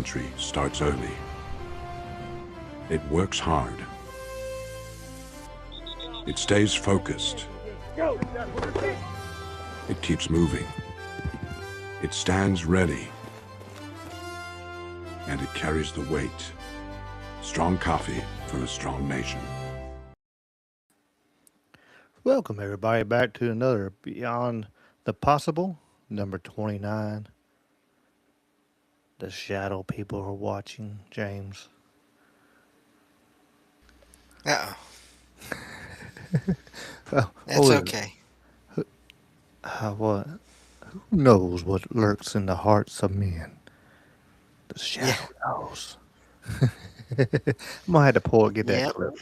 entry starts early. It works hard. It stays focused. It keeps moving. It stands ready. And it carries the weight. Strong coffee for a strong nation. Welcome, everybody, back to another Beyond the Possible, number 29. The shadow people are watching, James. Uh-oh. What That's is it? okay. What? Who knows what lurks in the hearts of men? The Yeah. shadow knows. I'm gonna have to get that Yep. clip,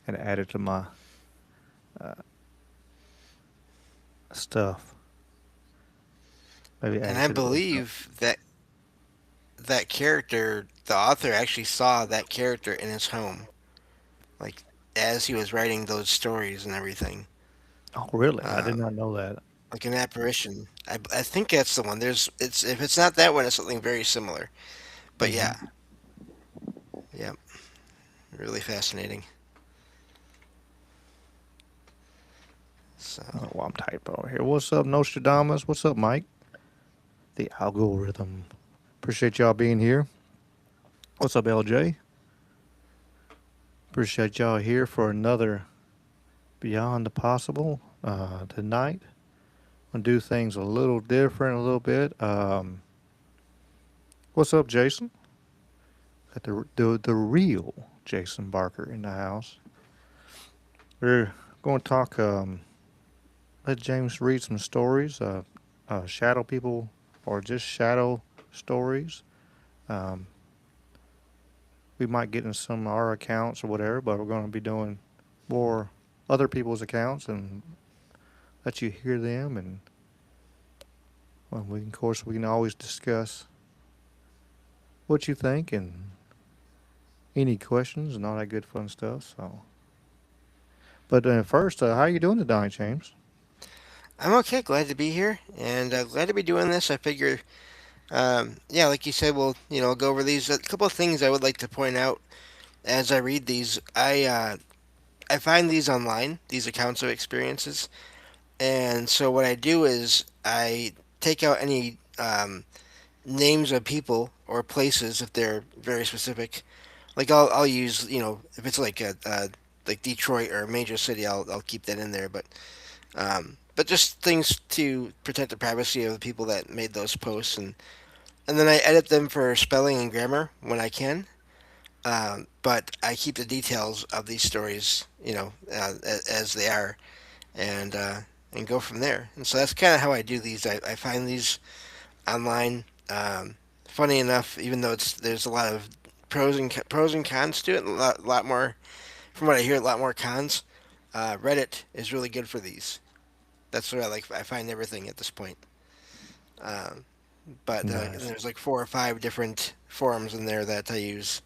and add it to my stuff. Maybe add And it I to the intro. believe that character, the author actually saw that character in his home, like as he was writing those stories and everything. Oh, really? I did Um, not know that. like an apparition. I think that's the one. It's if it's not that one, it's something very similar. But Hmm. yeah, yeah, really fascinating. So Oh, well, I'm typing over here. What's up, Nostradamus? What's up, Mike? The algorithm. Appreciate y'all being here. What's up, LJ? Appreciate y'all here for another Beyond the Possible tonight. I'm gonna do things a little different, a little bit. What's up, Jason? Got the real Jason Barker in the house. We're going to talk. Let James read some stories. Shadow people, or just shadow stories. Um, we might get in some of our accounts or whatever, but we're going to be doing more other people's accounts and let you hear them. And well, of course, we can always discuss what you think and any questions and all that good fun stuff. So, but first, how you doing tonight, James? I'm okay. Glad to be here and glad to be doing this. I figure, yeah, like you said, we'll go over these. A couple of things I would like to point out as I read these. I find these online, these accounts of experiences, and so what I do is I take out any names of people or places if they're very specific. Like I'll use if it's like a like Detroit or a major city, I'll keep that in there. But just things to protect the privacy of the people that made those posts, and then I edit them for spelling and grammar when I can. But I keep the details of these stories, as they are, and go from there. And so that's kind of how I do these. I find these online. Funny enough, even though there's a lot of pros and cons to it, a lot more from what I hear, a lot more cons. Reddit is really good for these. That's what I like. I find everything at this point. Um, but Nice. there's like 4 or 5 different forums in there that I use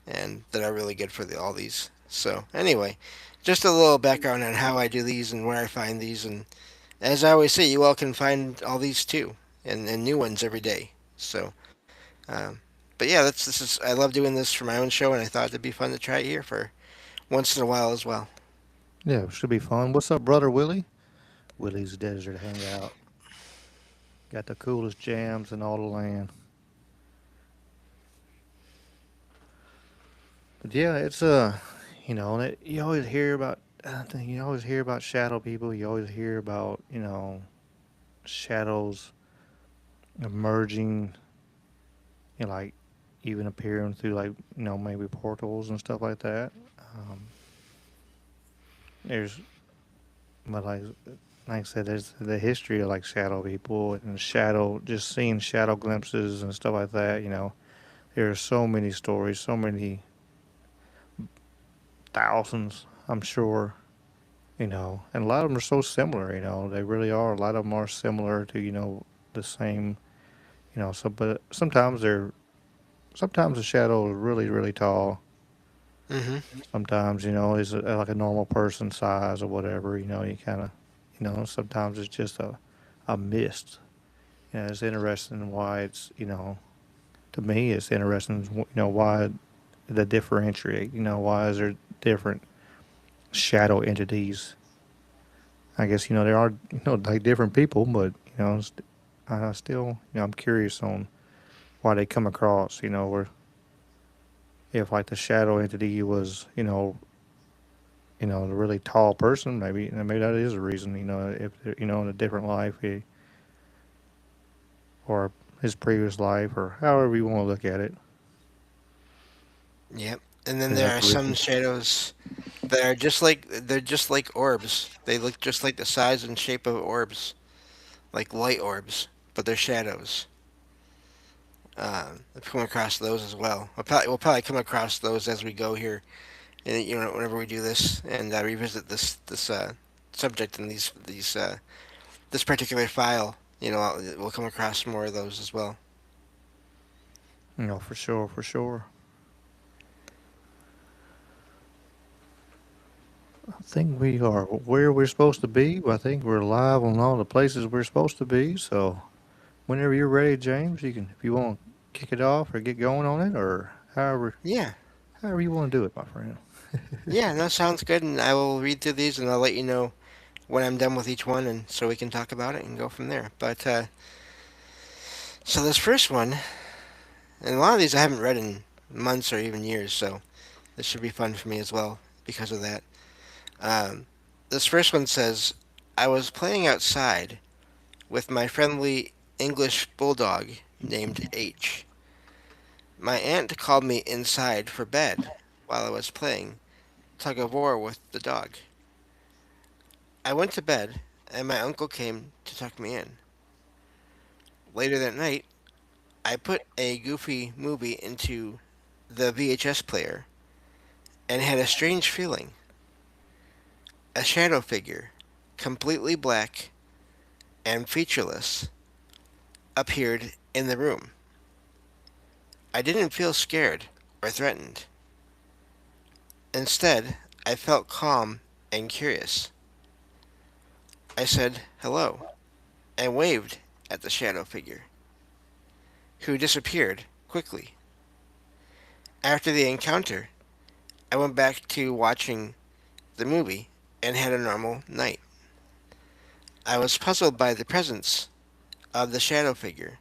and that are really good for all these. So anyway, just a little background on how I do these and where I find these, and as I always say, you all can find all these too, and new ones every day. So, um, but yeah, this is I love doing this for my own show, and I thought it'd be fun to try it here for once in a while as well. Yeah, it should be fun. What's up, brother Willie? Willie's Desert Hangout. Got the coolest jams in all the land. But yeah, it's you always hear about. You always hear about shadow people. You always hear about shadows emerging, like even appearing through like maybe portals and stuff like that. Um, there's but like I said, there's the history of like shadow people and shadow, just seeing shadow glimpses and stuff like that. There are so many stories, so many thousands, I'm sure. And a lot of them are so similar. They really are. A lot of them are similar to the same. So but sometimes the shadow is really really tall. Hmm. Sometimes is like a normal person size or whatever. You kind of sometimes it's just a mist. It's interesting why it's to me it's interesting. Why the differentiate. Why is there different shadow entities? I guess there are like different people, but I still I'm curious on why they come across. Where if like the shadow entity was a really tall person, maybe that is a reason. If in a different life, or his previous life, or however you want to look at it, Yep. And then is there that are the some reason? shadows that are just like orbs. They look just like the size and shape of orbs, like light orbs, but they're shadows. I've come across those as well. We'll probably come across those as we go here, and whenever we do this and revisit this subject and these this particular file, we'll come across more of those as well. For sure, for sure. I think we are where we're supposed to be. I think we're live on all the places we're supposed to be. So whenever you're ready, James, if you want to kick it off or get going on it, or Yeah, however you want to do it, my friend. yeah, that sounds good. And I will read through these, and I'll let you know when I'm done with each one, and so we can talk about it and go from there. But so this first one, and a lot of these I haven't read in months or even years, so this should be fun for me as well because of that. Um, this first one says, I was playing outside with my friendly English bulldog named H. My aunt called me inside for bed while I was playing tug of war with the dog. I went to bed, and my uncle came to tuck me in. Later that night, I put a goofy movie into the VHS player and had a strange feeling. A shadow figure, completely black and featureless, appeared in the room. I didn't feel scared or threatened. Instead, I felt calm and curious. I said hello and waved at the shadow figure, who disappeared quickly. After the encounter, I went back to watching the movie and had a normal night. I was puzzled by the presence of the shadow figure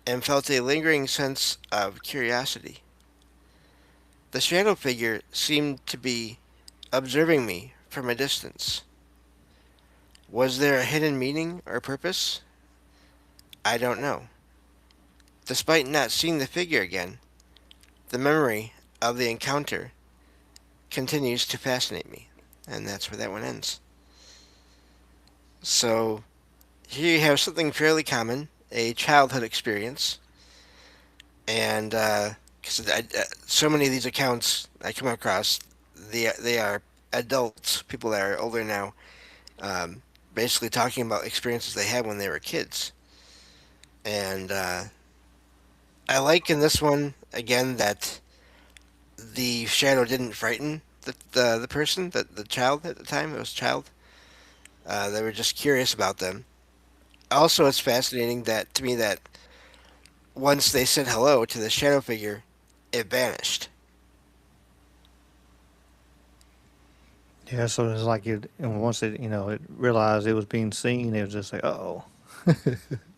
and felt a lingering sense of curiosity. The shadow figure seemed to be observing me from a distance. Was there a hidden meaning or purpose? I don't know. Despite not seeing the figure again, the memory of the encounter continues to fascinate me. And that's where that one ends. So, here you have something fairly common, a childhood experience. And because so many of these accounts I come across, they are adults, people that are older now, um, basically talking about experiences they had when they were kids. And I like in this one again that the shadow didn't frighten the person, the child at the time. It was a child. They were just curious about them. Also, it's fascinating that to me that once they said hello to the shadow figure, it vanished. Yeah, so it's like and once it realized it was being seen, it was just like, oh,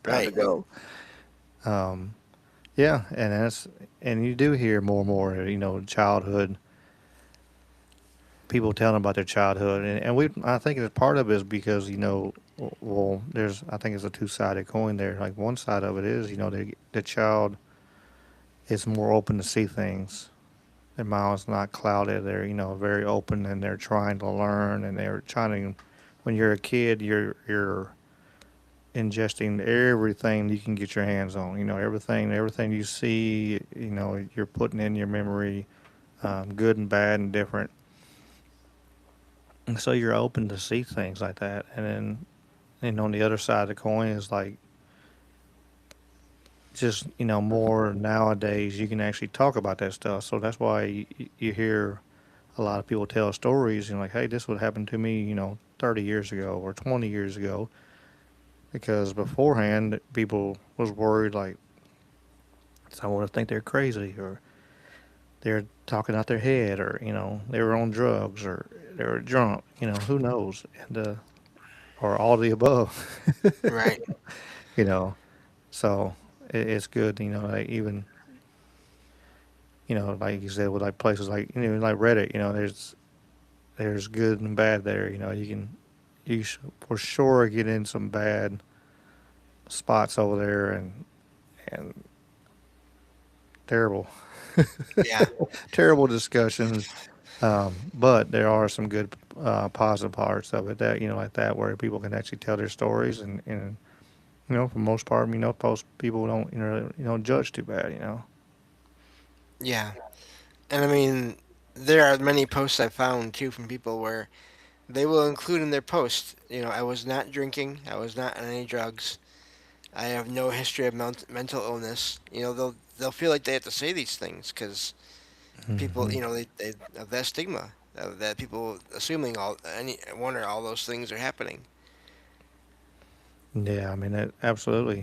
time to Right. go. Um, yeah, and you do hear more and more, childhood people telling about their childhood, and I think it's part of it is because well, there's I think it's a two-sided coin there. Like one side of it is the child is more open to see things. Their mind's not clouded. They're very open and they're trying to learn and they're trying to. When you're a kid, you're ingesting everything you can get your hands on. Everything you see. You're putting in your memory, good and bad and different. And so you're open to see things like that. And then, and on the other side of the coin is like just more nowadays you can actually talk about that stuff. So that's why you hear a lot of people tell stories and like, hey, this would happen to me, 30 years ago or 20 years ago, because beforehand people was worried like Someone would think they're crazy, or they're talking out their head, or they were on drugs, or they were drunk. Who knows? And or all the above. Right. you know, so it's good. Like even like you said, with like places like like Reddit. There's good and bad there. For sure get in some bad spots over there, and terrible Yeah. terrible discussions. But there are some good positive parts of it that like that where people can actually tell their stories, and for the most part, most people don't judge too bad. Yeah. And I mean, there are many posts I've found too from people where they will include in their post, I was not drinking, I was not on any drugs, I have no history of mental illness. They'll feel like they have to say these things because people, Hmm. they have that stigma that people assuming all any one or all those things are happening. Yeah, I mean, absolutely.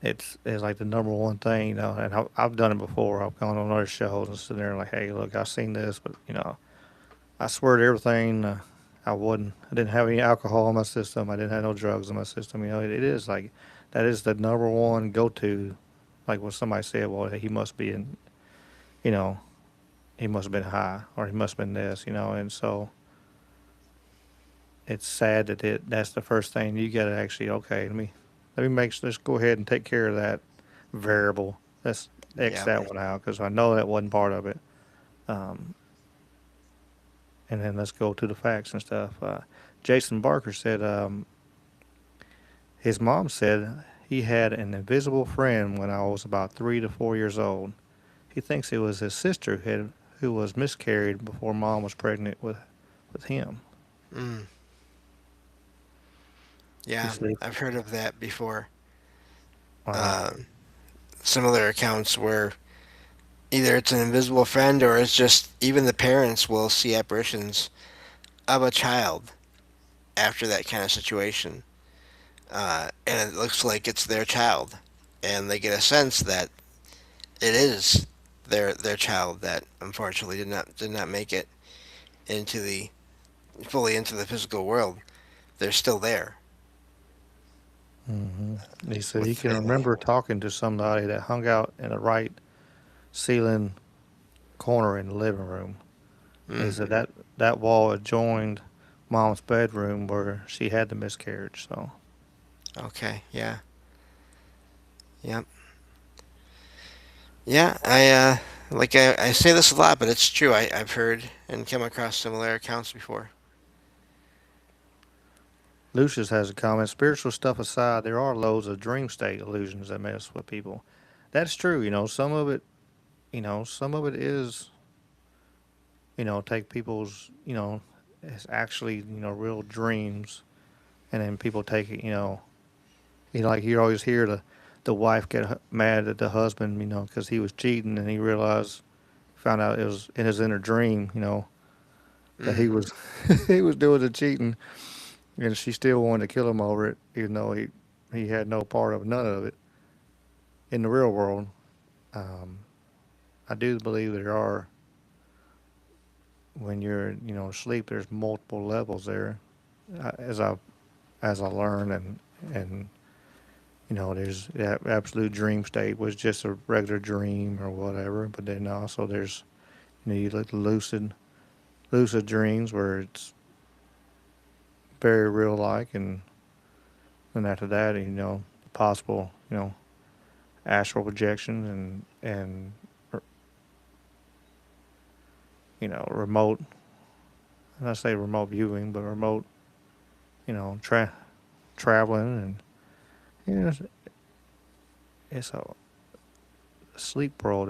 It's like the number one thing. And I've done it before. I've gone on other shows and sitting there like, hey, look, I've seen this, but I swear to everything. I wouldn't. I didn't have any alcohol in my system. I didn't have no drugs in my system. It is like that is the number one go to. Like when somebody said, well, he must be in, you know, he must have been high or he must have been this, and so it's sad that that's the first thing you got to actually okay. Let me let's go ahead and take care of that variable. Let's X Yeah. that one out because I know that wasn't part of it. Um, and then let's go to the facts and stuff. Jason Barker said his mom said he had an invisible friend when I was about 3 to 4 years old. He thinks it was his sister who was miscarried before mom was pregnant with him. Mm, He yeah, said, I've heard of that before. "Wow, Um, Similar accounts where either it's an invisible friend or it's just even the parents will see apparitions of a child after that kind of situation, and it looks like it's their child, and they get a sense that it is their child that unfortunately did not make it into the fully into the physical world. They're still there hmm." He said with he the can family. remember talking to somebody that hung out in the right ceiling corner in the living room. And he Mm, said that wall adjoined mom's bedroom where she had the miscarriage. So, okay, yeah, yep, yeah. I say this a lot, but it's true. I've heard and come across similar accounts before. Lucius has a comment. Spiritual stuff aside, there are loads of dream state illusions that mess with people. That's true. Some of it is, take people's, it's actually, real dreams. And then people take it, like you always hear the wife get mad at the husband, because he was cheating and he found out it was in his inner dream, that Mm, he was, he was doing the cheating and she still wanted to kill him over it, even though he had no part of none of it in the real world. Um, I do believe there are when you're asleep. There's multiple levels there, as I learned, and there's that absolute dream state was just a regular dream or whatever. But then also there's you look lucid dreams where it's very real like, and after that possible astral projections and remote. And I say remote viewing, but remote you know tra- traveling and it's, it's a sleep world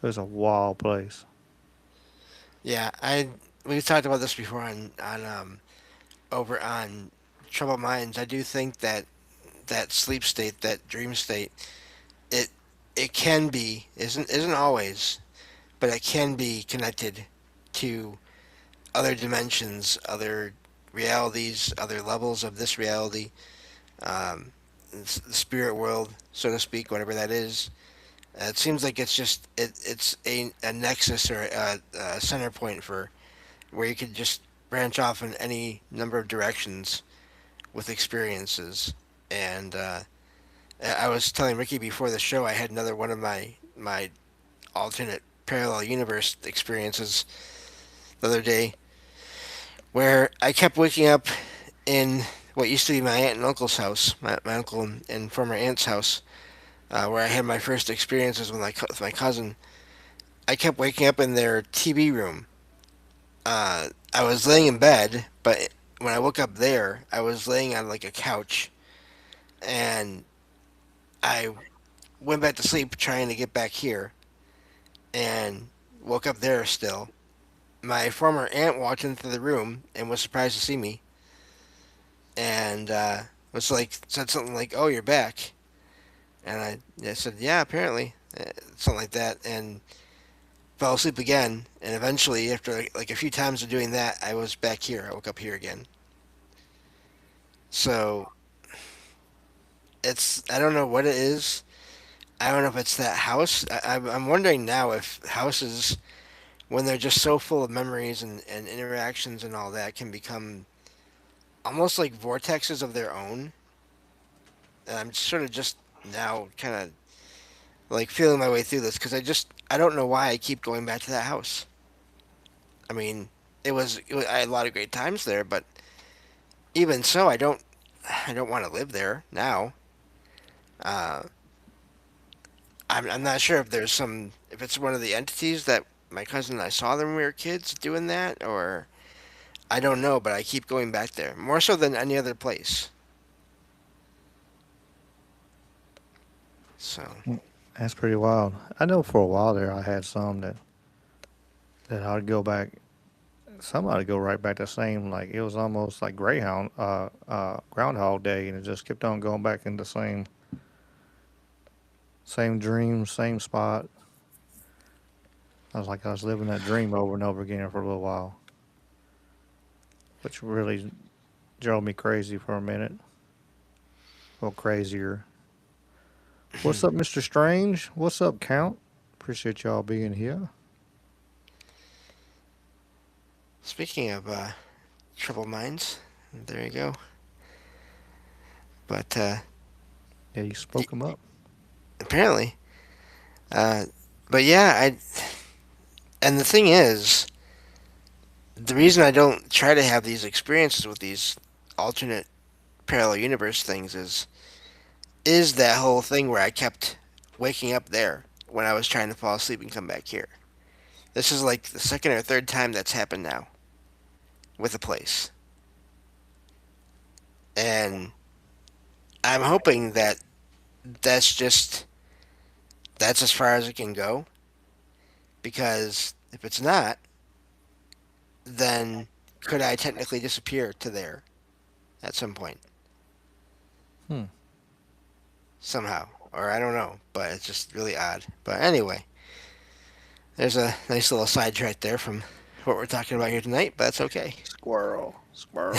is a wild place. yeah, we talked about this before on over on Troubled Minds. I do think that that sleep state, that dream state, it it can be isn't always, but it can be connected to other dimensions, other realities, other levels of this reality. Um, the spirit world, so to speak, whatever that is. It seems like it's a nexus or a center point for where you could just branch off in any number of directions with experiences. And I was telling Ricky before the show, I had another one of my alternate parallel universe experiences the other day, where I kept waking up in what used to be my aunt and uncle's house, my uncle and former aunt's house, where I had my first experiences with with my cousin. I kept waking up in their TV room. I was laying in bed, but when I woke up there, I was laying on like a couch, and I went back to sleep trying to get back here, and woke up there still. My former aunt walked into the room and was surprised to see me, and was like said something like, "Oh, you're back," and I said, "Yeah, apparently," something like that, and fell asleep again. And eventually, after like a few times of doing that, I was back here. I woke up here again. So I don't know what it is. I don't know if it's that house. I'm wondering now if houses, when they're just so full of memories and interactions and all that, can become almost like vortexes of their own. And I'm sort of just now kind of like feeling my way through this because I don't know why I keep going back to that house. I mean, I had a lot of great times there, but even so, I don't want to live there now. Uh, I'm not sure if it's one of the entities that my cousin and I saw them when we were kids doing that, or I don't know, but I keep going back there more so than any other place. So That's pretty wild. I know for a while there, I had some that I'd go back. Some I'd go right back to the same. Like it was almost like Groundhog Day, and it just kept on going back in the same dream, same spot. I was like I was living that dream over and over again for a little while, which really drove me crazy for a minute. A little crazier. What's up, Mr. Strange? What's up, Count? Appreciate y'all being here. speaking of troubled minds, there you go. But Yeah, you spoke them up. apparently, uh, but yeah, I and the thing is, the reason I don't try to have these experiences with these alternate parallel universe things is that whole thing where I kept waking up there when I was trying to fall asleep and come back here. This is like the second or third time that's happened now with a place. And I'm hoping that that's just that's as far as it can go because if it's not, then could I technically disappear to there at some point Hmm. somehow? Or I don't know, but it's just really odd. But anyway, there's a nice little sidetrack there from what we're talking about here tonight, but that's okay. Squirrel, squirrel.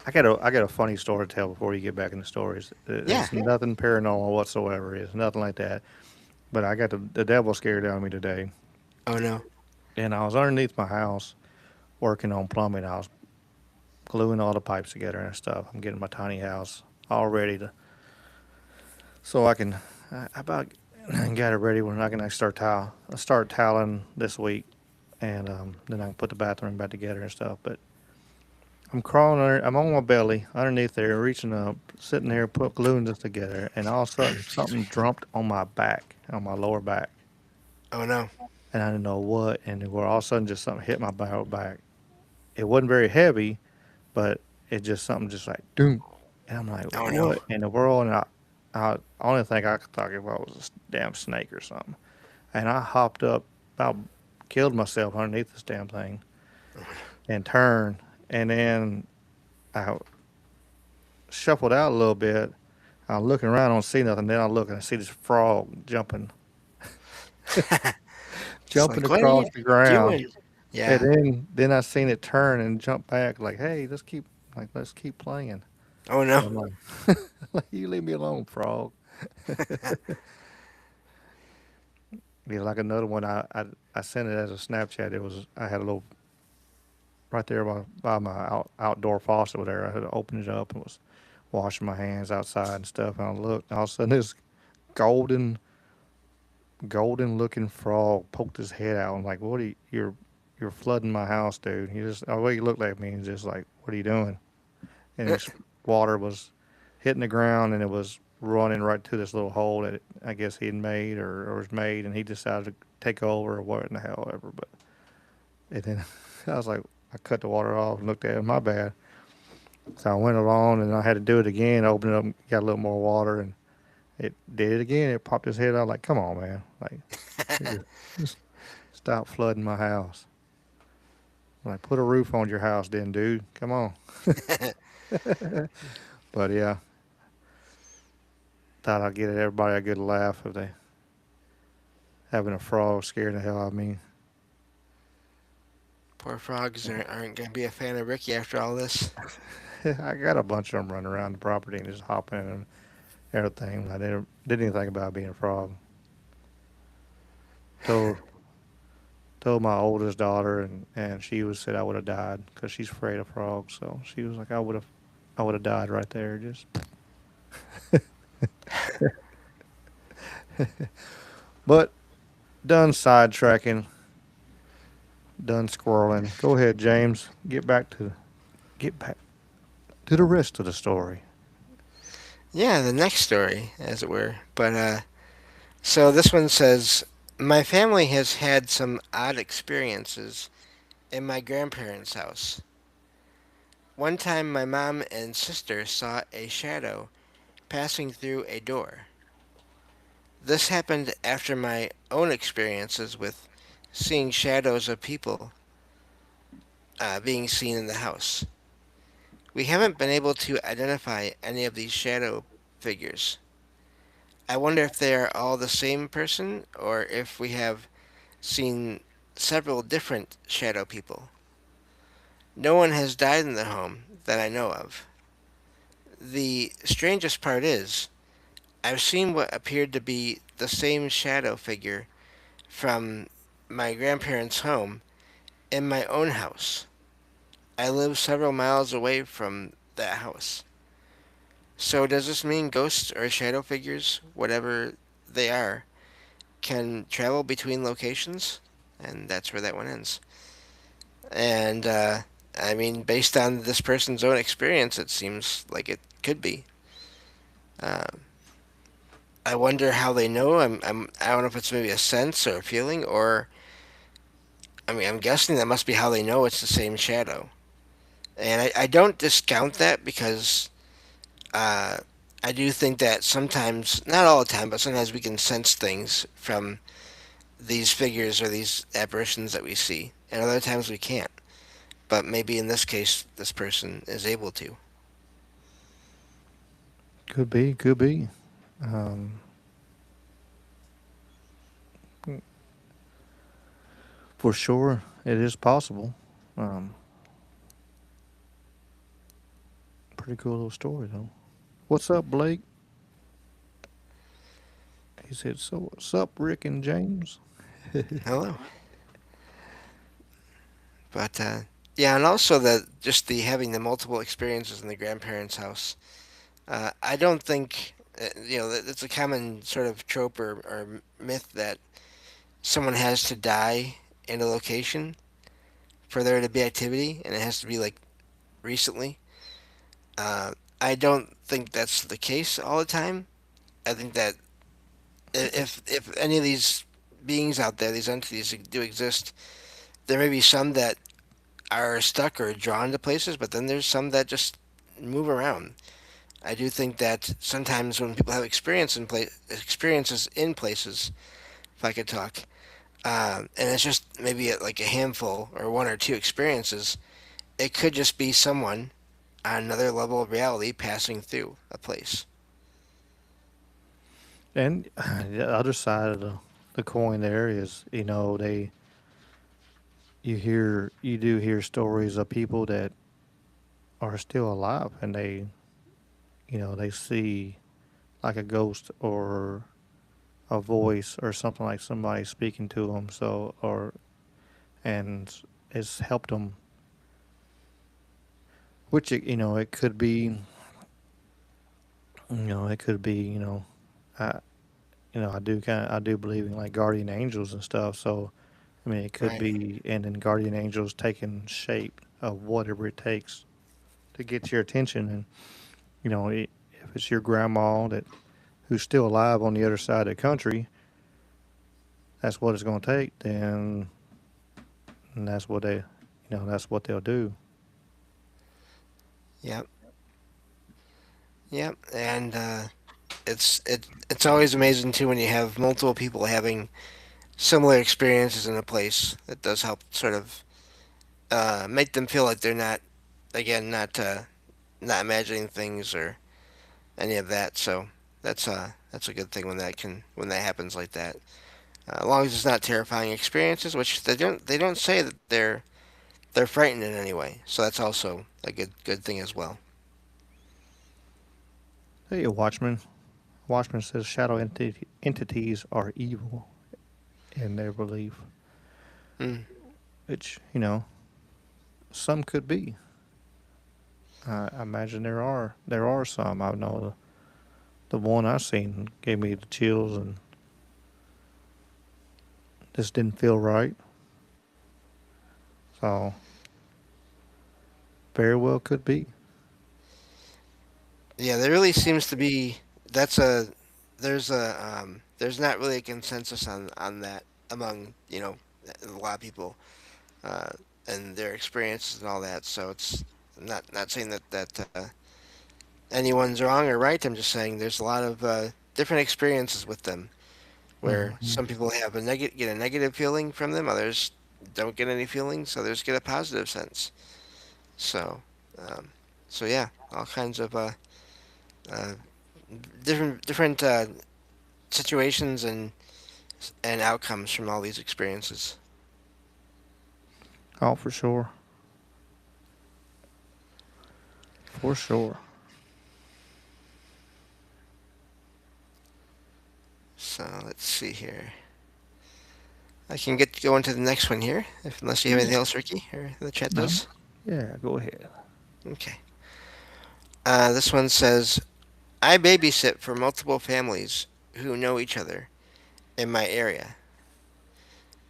I got a funny story to tell before you get back in the stories. Yeah. It's nothing paranormal whatsoever. It's nothing like that. But I got the devil scared out of me today, Oh no. and I was underneath my house working on plumbing. I was gluing all the pipes together and stuff. I'm getting my tiny house all ready to, so I can. I about got it ready when I can actually start tile. I start tiling this week, and then I can put the bathroom back together and stuff. But I'm crawling under. I'm on my belly underneath there, reaching up, sitting there, gluing this together, and all of a sudden something jumped on my back, on my lower back, Oh no. and I didn't know what. And where all of a sudden just something hit my back. It wasn't very heavy, but it just something just like doom, and I'm like, Oh no. what in the world? And I only thing I could think about was a damn snake or something, and I hopped up, about killed myself underneath this damn thing, and turned, and then I shuffled out a little bit. I'm looking around, I don't see nothing. Then I look and I see this frog It's jumping like what are across you the ground. doing? And Yeah. then I seen it turn and jump back like, hey, let's keep playing. Oh no. I'm like, you leave me alone, frog. Yeah, like another one, I sent it as a Snapchat. It was, I had a little, right there by my outdoor faucet over there. I had opened it up and was washing my hands outside and stuff. And I looked, and all of a sudden this golden, golden looking frog poked his head out. I'm like, what are you, you're flooding my house, dude. He just, the way he looked at me, he's just like, what are you doing? And his water was hitting the ground and it was running right to this little hole that I guess he had made or was made, and he decided to take over or what in the hell ever. But and then I was like, I cut the water off and looked at it. My bad. So I went along and I had to do it again. Open it up, got a little more water, and it did it again. It popped his head out. Like, come on, man! Like, just stop flooding my house. Like, put a roof on your house, then, dude. Come on. But yeah, thought I'd get everybody a good laugh if they having a frog scaring the hell out of me. Poor frogs aren't going to be a fan of Ricky after all this. I got a bunch of them running around the property and just hopping in and everything. I didn't did anything about being a frog. Told told my oldest daughter, and she was said I would have died because she's afraid of frogs. So she was like, I would have died right there. Just, but done sidetracking, done squirreling. Go ahead, James. Get back to the rest of the story. Yeah, the next story, as it were. But so this one says, my family has had some odd experiences in my grandparents' house. One time, my mom and sister saw a shadow passing through a door. This happened after my own experiences with seeing shadows of people being seen in the house. We haven't been able to identify any of these shadow figures. I wonder if they are all the same person or if we have seen several different shadow people. No one has died in the home that I know of. The strangest part is, I've seen what appeared to be the same shadow figure from my grandparents' home in my own house. I live several miles away from that house. So does this mean ghosts or shadow figures, whatever they are, can travel between locations? And that's where that one ends. And I mean, based on this person's own experience, it seems like it could be. Uh, I wonder how they know. I don't know if it's maybe a sense or a feeling, or I mean, I'm guessing that must be how they know it's the same shadow. And I don't discount that because uh, I do think that sometimes, not all the time, but sometimes we can sense things from these figures or these apparitions that we see, and other times we can't. But maybe in this case, this person is able to. Could be, could be. Um, for sure, it is possible. Um, Pretty cool little story though. What's up, Blake? He said, "So what's up, Rick and James?" Hello. But yeah, and also that just the having the multiple experiences in the grandparents' house. I don't think it's a common sort of trope or myth that someone has to die in a location for there to be activity, and it has to be like recently. I don't think that's the case all the time. I think that if any of these beings out there, these entities do exist, there may be some that are stuck or drawn to places, but then there's some that just move around. I do think that sometimes when people have experiences in places, if I could talk, and it's just maybe like a handful or one or two experiences, it could just be someone on another level of reality passing through a place. And the other side of the coin there is, you do hear stories of people that are still alive and they they see like a ghost or a voice or something like somebody speaking to them. So, and it's helped them, which, it could be, it could be, I, I do believe in like guardian angels and stuff. So, I mean, it could Right. be, and then guardian angels taking shape of whatever it takes to get your attention. And, if it's your grandma who's still alive on the other side of the country, that's what it's going to take. Then, and that's what they'll do. Yep. Yep. And it's always amazing too when you have multiple people having similar experiences in a place. It does help sort of make them feel like they're not, again, not imagining things or any of that. So that's a good thing when that happens like that. As long as it's not terrifying experiences, which they don't say that they're frightened in any way. So that's also a good thing as well. Hey, Watchman. Watchman says entities are evil in their belief, Mm. which, some could be. I imagine there are some. I know the one I seen gave me the chills and just didn't feel right. So very well could be. Yeah, there really seems to be that's a there's not really a consensus on that among a lot of people uh, and their experiences and all that. So it's not saying that anyone's wrong or right. I'm just saying there's a lot of different experiences with them where Hmm. some people have get a negative feeling from them, others don't get any feelings, others get a positive sense. So um, so yeah, all kinds of uh, different situations and outcomes from all these experiences. Oh, for sure, for sure. So let's see here. I can get go into the next one here, if unless you have Yeah. anything else, Ricky, or the chat No. does. Yeah. Go ahead. Okay. This one says, I babysit for multiple families who know each other in my area.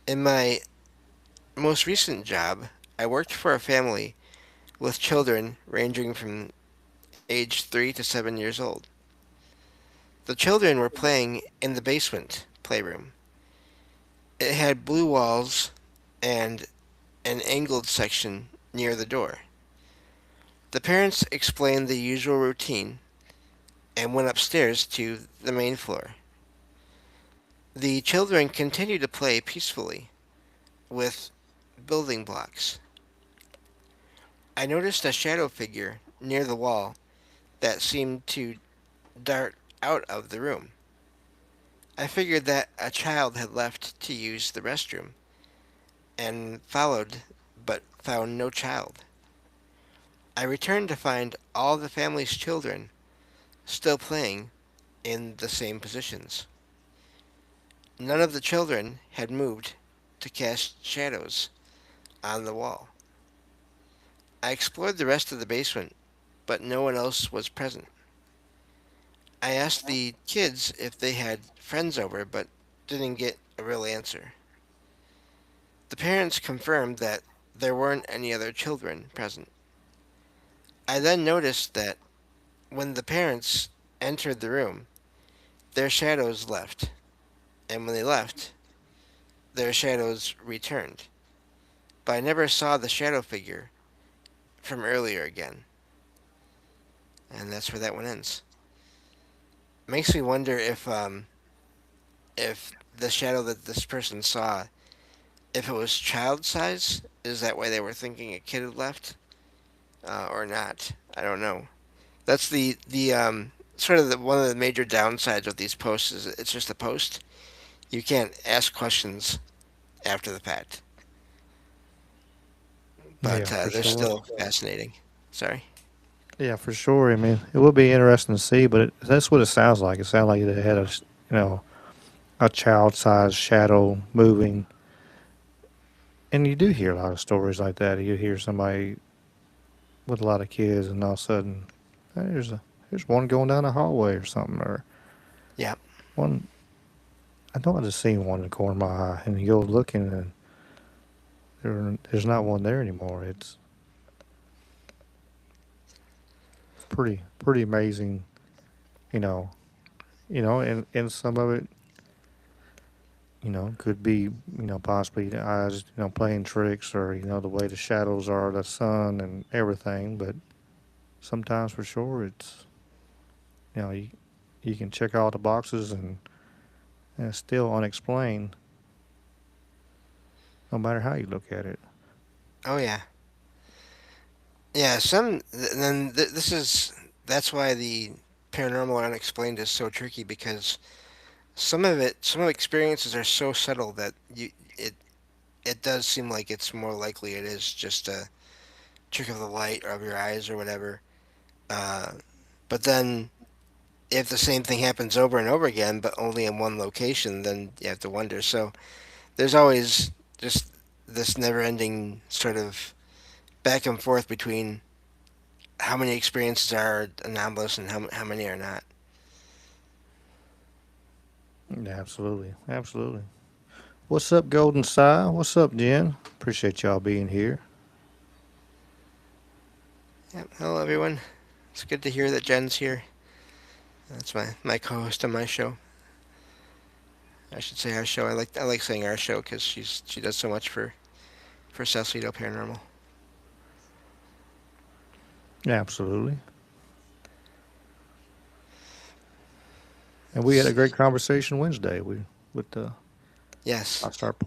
In my most recent job, I worked for a family with children ranging from age 3 to 7 years old. The children were playing in the basement playroom. It had blue walls and an angled section near the door. The parents explained the usual routine and went upstairs to the main floor. The children continued to play peacefully with building blocks. I noticed a shadow figure near the wall that seemed to dart out of the room. I figured that a child had left to use the restroom and followed, but found no child. I returned to find all the family's children still playing in the same positions. None of the children had moved to cast shadows on the wall. I explored the rest of the basement, but no one else was present. I asked the kids if they had friends over, but didn't get a real answer. The parents confirmed that there weren't any other children present. I then noticed that when the parents entered the room, their shadows left, and when they left, their shadows returned. But I never saw the shadow figure from earlier again. And that's where that one ends. Makes me wonder if the shadow that this person saw, if it was child size, is that why they were thinking a kid had left, or not? I don't know. That's the sort of one of the major downsides of these posts is it's just a post. You can't ask questions after the fact, Yeah, but for they're sure. still fascinating. Sorry. Yeah, for sure. I mean, it would be interesting to see, but that's what it sounds like. It sounds like they had you know, a child-sized shadow moving, and you do hear a lot of stories like that. You hear somebody with a lot of kids, and all of a sudden, "Hey, there's one going down the hallway or something, or Yeah. one. I know I just seen one in the corner of my eye, and you go looking, and there's not one there anymore. It's pretty amazing, you know, and some of it, could be, possibly the eyes, playing tricks, or the way the shadows are, the sun and everything. But sometimes, for sure, it's you can check all the boxes, and it's still unexplained, no matter how you look at it. Oh yeah. Yeah. This is that's why the paranormal or unexplained is so tricky because some of the experiences are so subtle that it does seem like it's more likely it is just a trick of the light or of your eyes or whatever. Uh, but then if the same thing happens over and over again, but only in one location, then you have to wonder. So there's always just this never-ending sort of back and forth between how many experiences are anomalous and how many are not. Yeah, absolutely, absolutely. What's up, Golden Sai? What's up, Jen? Appreciate y'all being here. Yep. Hello, everyone. It's good to hear that Jen's here. That's my co-host on my show. I should say our show. I like saying our show because she does so much for Salcedo Paranormal. Yeah, absolutely. And we had a great conversation Wednesday. With the Yes. I'll start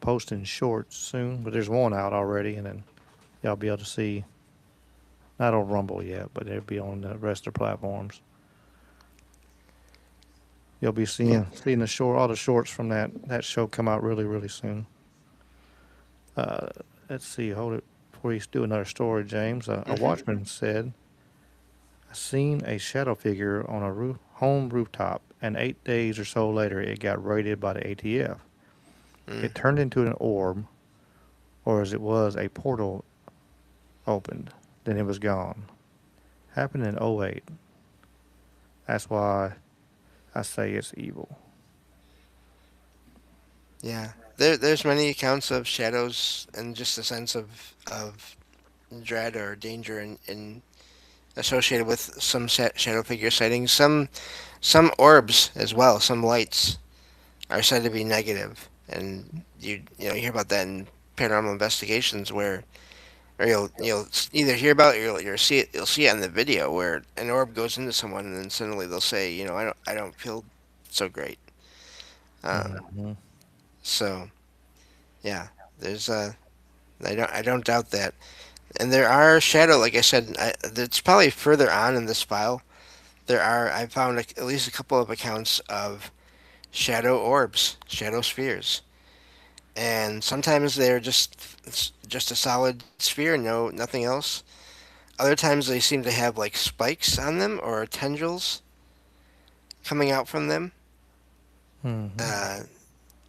posting shorts soon, but there's one out already, and then y'all be able to see, not on Rumble yet, but it'll be on the rest of the platforms. You'll be Yeah. seeing all the shorts from that show come out really really soon. Uh, let's see, hold it before you do another story, James. A Mhm. watchman said, "I seen a shadow figure on a home rooftop, and 8 days or so later, it got raided by the ATF. Mm. It turned into an orb, or as it was, a portal opened. Then it was gone. Happened in '08. That's why I say it's evil." Yeah. There's many accounts of shadows and just a sense of dread or danger in associated with some shadow figure sightings. Some orbs as well. Some lights are said to be negative, and you hear about that in paranormal investigations where or you'll either hear about it or you'll see it on the video where an orb goes into someone and then suddenly they'll say, I don't feel so great. Um, Mm-hmm. so yeah, there's I don't doubt that, and there are shadow like I said, it's probably further on in this file. I found at least a couple of accounts of shadow orbs, shadow spheres, and sometimes they're just a solid sphere, nothing else. Other times they seem to have like spikes on them or tendrils coming out from them. Mm-hmm. Uh,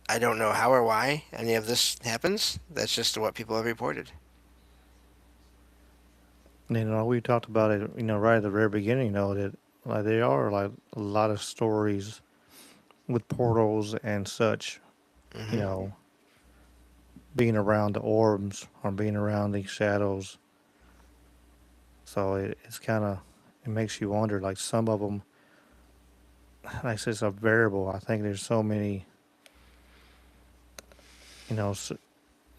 I don't know how or why any of this happens. That's just what people have reported. We talked about it, right at the very beginning, that like there are like a lot of stories with portals and such, you Hmm. know, being around the orbs or being around these shadows. So it's kind of, it makes you wonder. Like some of them, like I said, it's a variable. I think there's so many,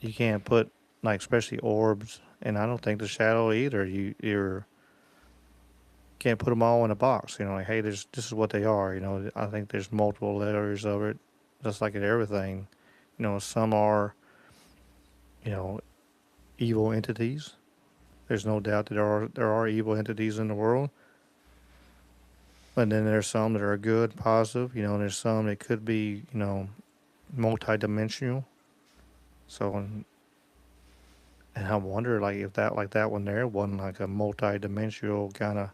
you can't put, like, especially orbs, and I don't think the shadow either. You're can't put them all in a box. Like, hey, this is what they are. I think there's multiple layers of it, just like in everything. Some are, you know evil entities. There's no doubt that there are evil entities in the world, but then there's some that are good, positive. And there's some that could be, multidimensional. So, And I wonder, like, if that like that one there wasn't like a multi-dimensional kind of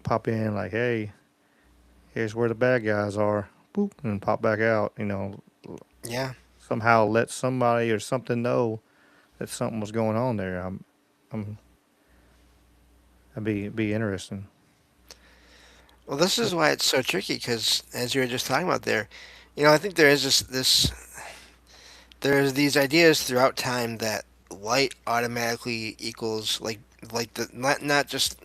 pop in, like, hey, here's where the bad guys are, boop, and pop back out. Yeah. Somehow let somebody or something know that something was going on there. I'm that'd be interesting. Well, this is why it's so tricky because, as you were just talking about there, I think there is there's these ideas throughout time that light automatically equals like the not just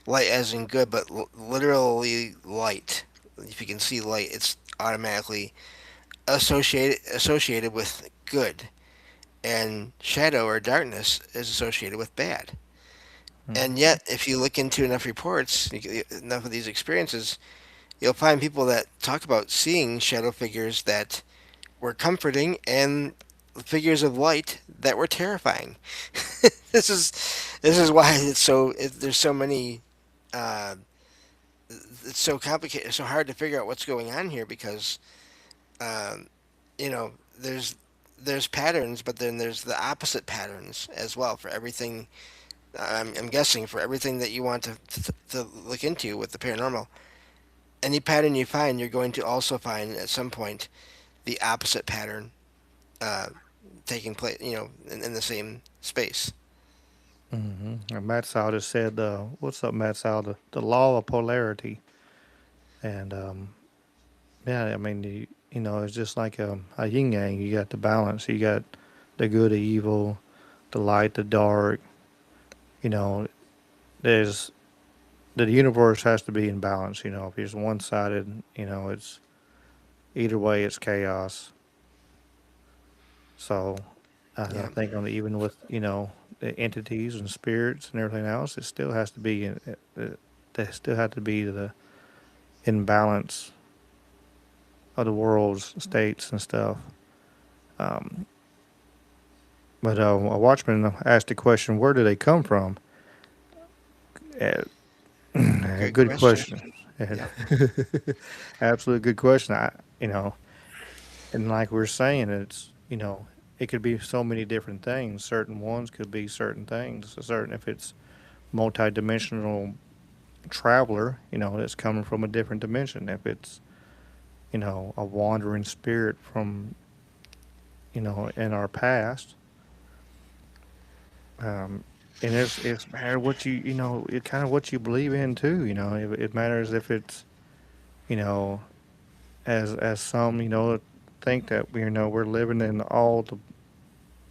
light as in good, but literally light. If you can see light, it's automatically associated with good, and shadow or darkness is associated with bad. And Mm-hmm. yet, if you look into enough reports, enough of these experiences, you'll find people that talk about seeing shadow figures that were comforting and figures of light that were terrifying. this is this is why there's so many. Uh, it's so complicated. It's so hard to figure out what's going on here because um, you know there's patterns, but then there's the opposite patterns as well for everything. I'm guessing for everything that you want to look into with the paranormal. Any pattern you find, you're going to also find at some point the opposite pattern uh, taking place, in the same space. Mm-hmm. And Matt Sal just said, "What's up, Matt Sal? The law of polarity." And yeah, I mean, it's just like a yin yang. You got the balance. You got the good, the evil, the light, the dark. You know, there's the universe has to be in balance. If it's one sided, it's either way, it's chaos. So I Yeah, think even with the entities and spirits and everything else, it still has to be they still have to be the in balance of the world's states and stuff. Um, but a watchman asked the question, "Where do they come from?" Uh, good good question. question. And Yep. absolutely good question. And like we are saying, it could be so many different things. Certain ones could be certain things. Certain if it's multi-dimensional traveler, that's coming from a different dimension. If it's a wandering spirit from in our past, um, and it's matter what it kind of what you believe in too. It matters if it's you know as some think that we're living in all the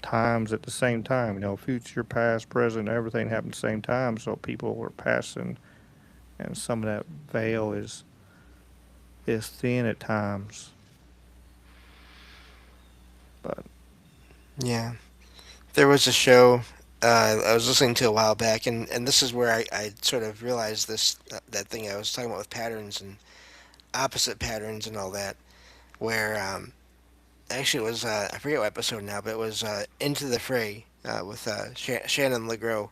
times at the same time. Future, past, present, everything happened at the same time. So people were passing, and some of that veil is thin at times. But Yeah. There was a show I was listening to a while back, and this is where I sort of realized that thing I was talking about with patterns and opposite patterns and all that. Where actually it was I forget what episode now, but it was Into the Fray with Shannon LeGros.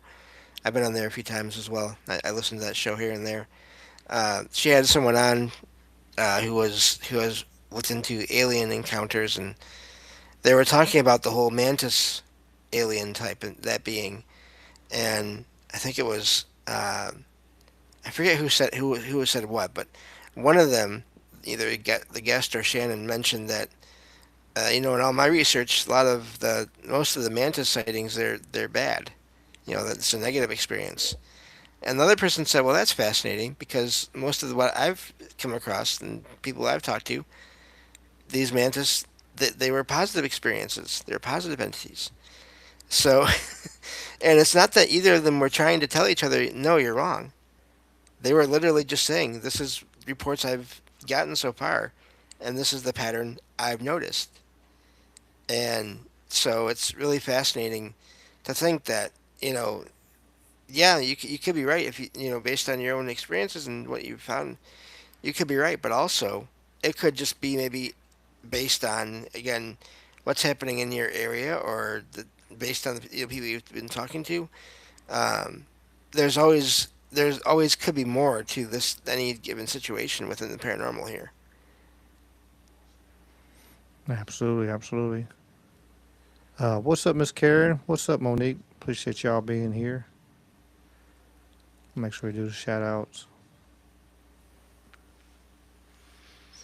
I've been on there a few times as well. I listened to that show here and there. She had someone on who was looked into alien encounters, and they were talking about the whole mantis alien type and that being, and I think it was I forget who said what, but one of them, either the guest or Shannon, mentioned that in all my research, most of the mantis sightings they're bad. That's a negative experience. And the other person said, "Well, that's fascinating because most of what I've come across and people I've talked to, these mantis, they were positive experiences. They're positive entities." So, and it's not that either of them were trying to tell each other, "No, you're wrong." They were literally just saying, "This is reports I've gotten so far, and this is the pattern I've noticed." And so it's really fascinating to think that you know, yeah, you could be right if based on your own experiences and what you've found, you could be right, but also it could just be maybe based on again what's happening in your area or based on the people you've been talking to. Um, there's always could be more to this any given situation within the paranormal here. absolutely, absolutely. What's up, Miss Karen? What's up, Monique? Appreciate y'all being here. Make sure we do the shout outs.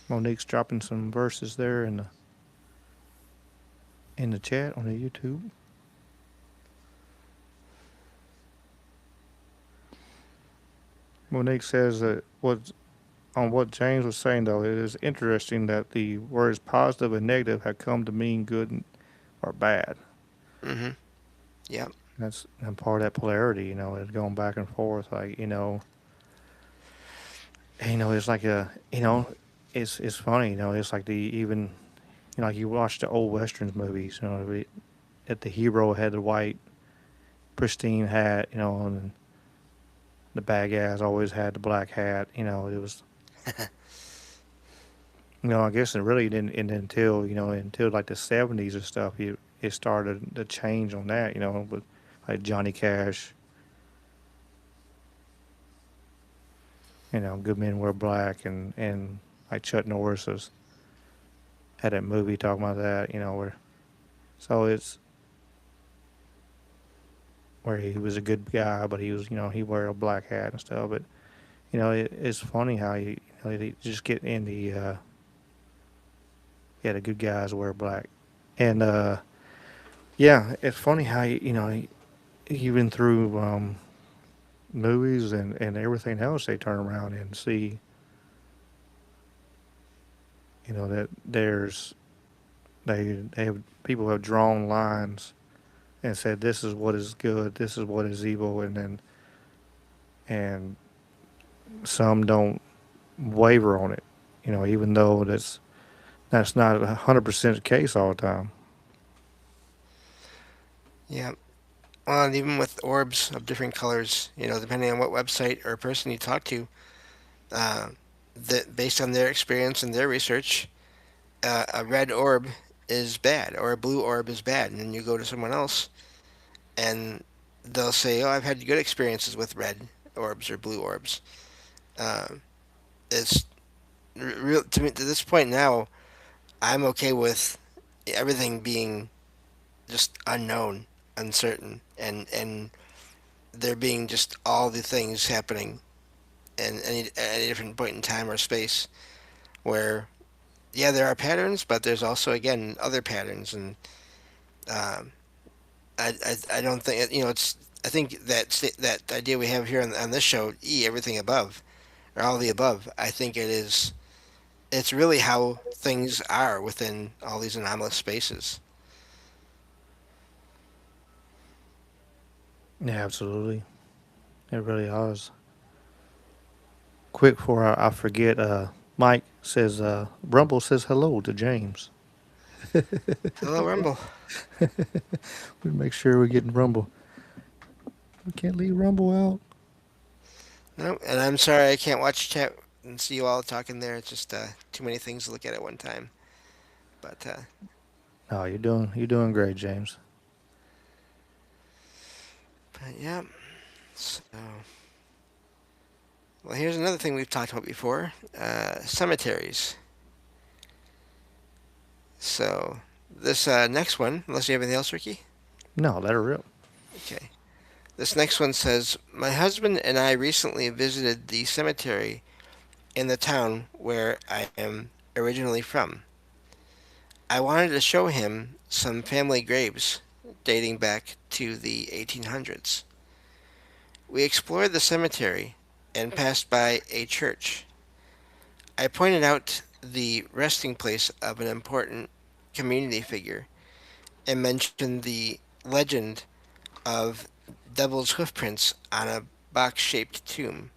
Monique's dropping some verses there in the chat on the YouTube. Monique says that what on what James was saying though, it is interesting that the words positive and negative have come to mean good or bad. Mm-hmm. Yep. That's and part of that polarity, it's going back and forth. Like it's like it's funny. It's like the even like you watch the old westerns movies. That the hero had the white pristine hat, and the bad guys always had the black hat. It was I guess it really didn't and until like the '70s and stuff. It started to change on that. With like Johnny Cash. Good men wear black, and like Chuck Norris had that movie talking about that. Where so it's where he was a good guy, but he was he wore a black hat and stuff. But it's funny how you just get in the the good guys wear black, and yeah, it's funny how even through movies and everything else, they turn around and see that they have people have drawn lines and said this is what is good, this is what is evil, and some don't waver on it, even though that's not 100% the case all the time. Yep. Well, and even with orbs of different colors, depending on what website or person you talk to, uh, that based on their experience and their research, a red orb is bad or a blue orb is bad, and then you go to someone else and they'll say, "Oh, I've had good experiences with red orbs or blue orbs." Uh, it's real to me to this point now. I'm okay with everything being just unknown, uncertain, and there being just all the things happening in any different point in time or space. Where yeah, there are patterns, but there's also again other patterns, and um, I don't think it's. I think that idea we have here on this show, everything above or all the above. I think it is. It's really how things are within all these anomalous spaces. Yeah, absolutely. It really is. Quick before I forget, Mike says, Rumble says hello to James. Hello, Rumble. We make sure we're getting Rumble. We can't leave Rumble out. No, and I'm sorry I can't watch chat and see you all talking there. It's just too many things to look at one time. But No, you're doing great, James. yeah. So well, here's another thing we've talked about before: cemeteries. So this next one, unless you have anything else, Ricky. No, let her rip. Okay. This next one says, my husband and I recently visited the cemetery in the town where I am originally from. I wanted to show him some family graves dating back to the 1800s. We explored the cemetery and passed by a church. I pointed out the resting place of an important community figure and mentioned the legend of devil's hoofprints on a box-shaped tomb.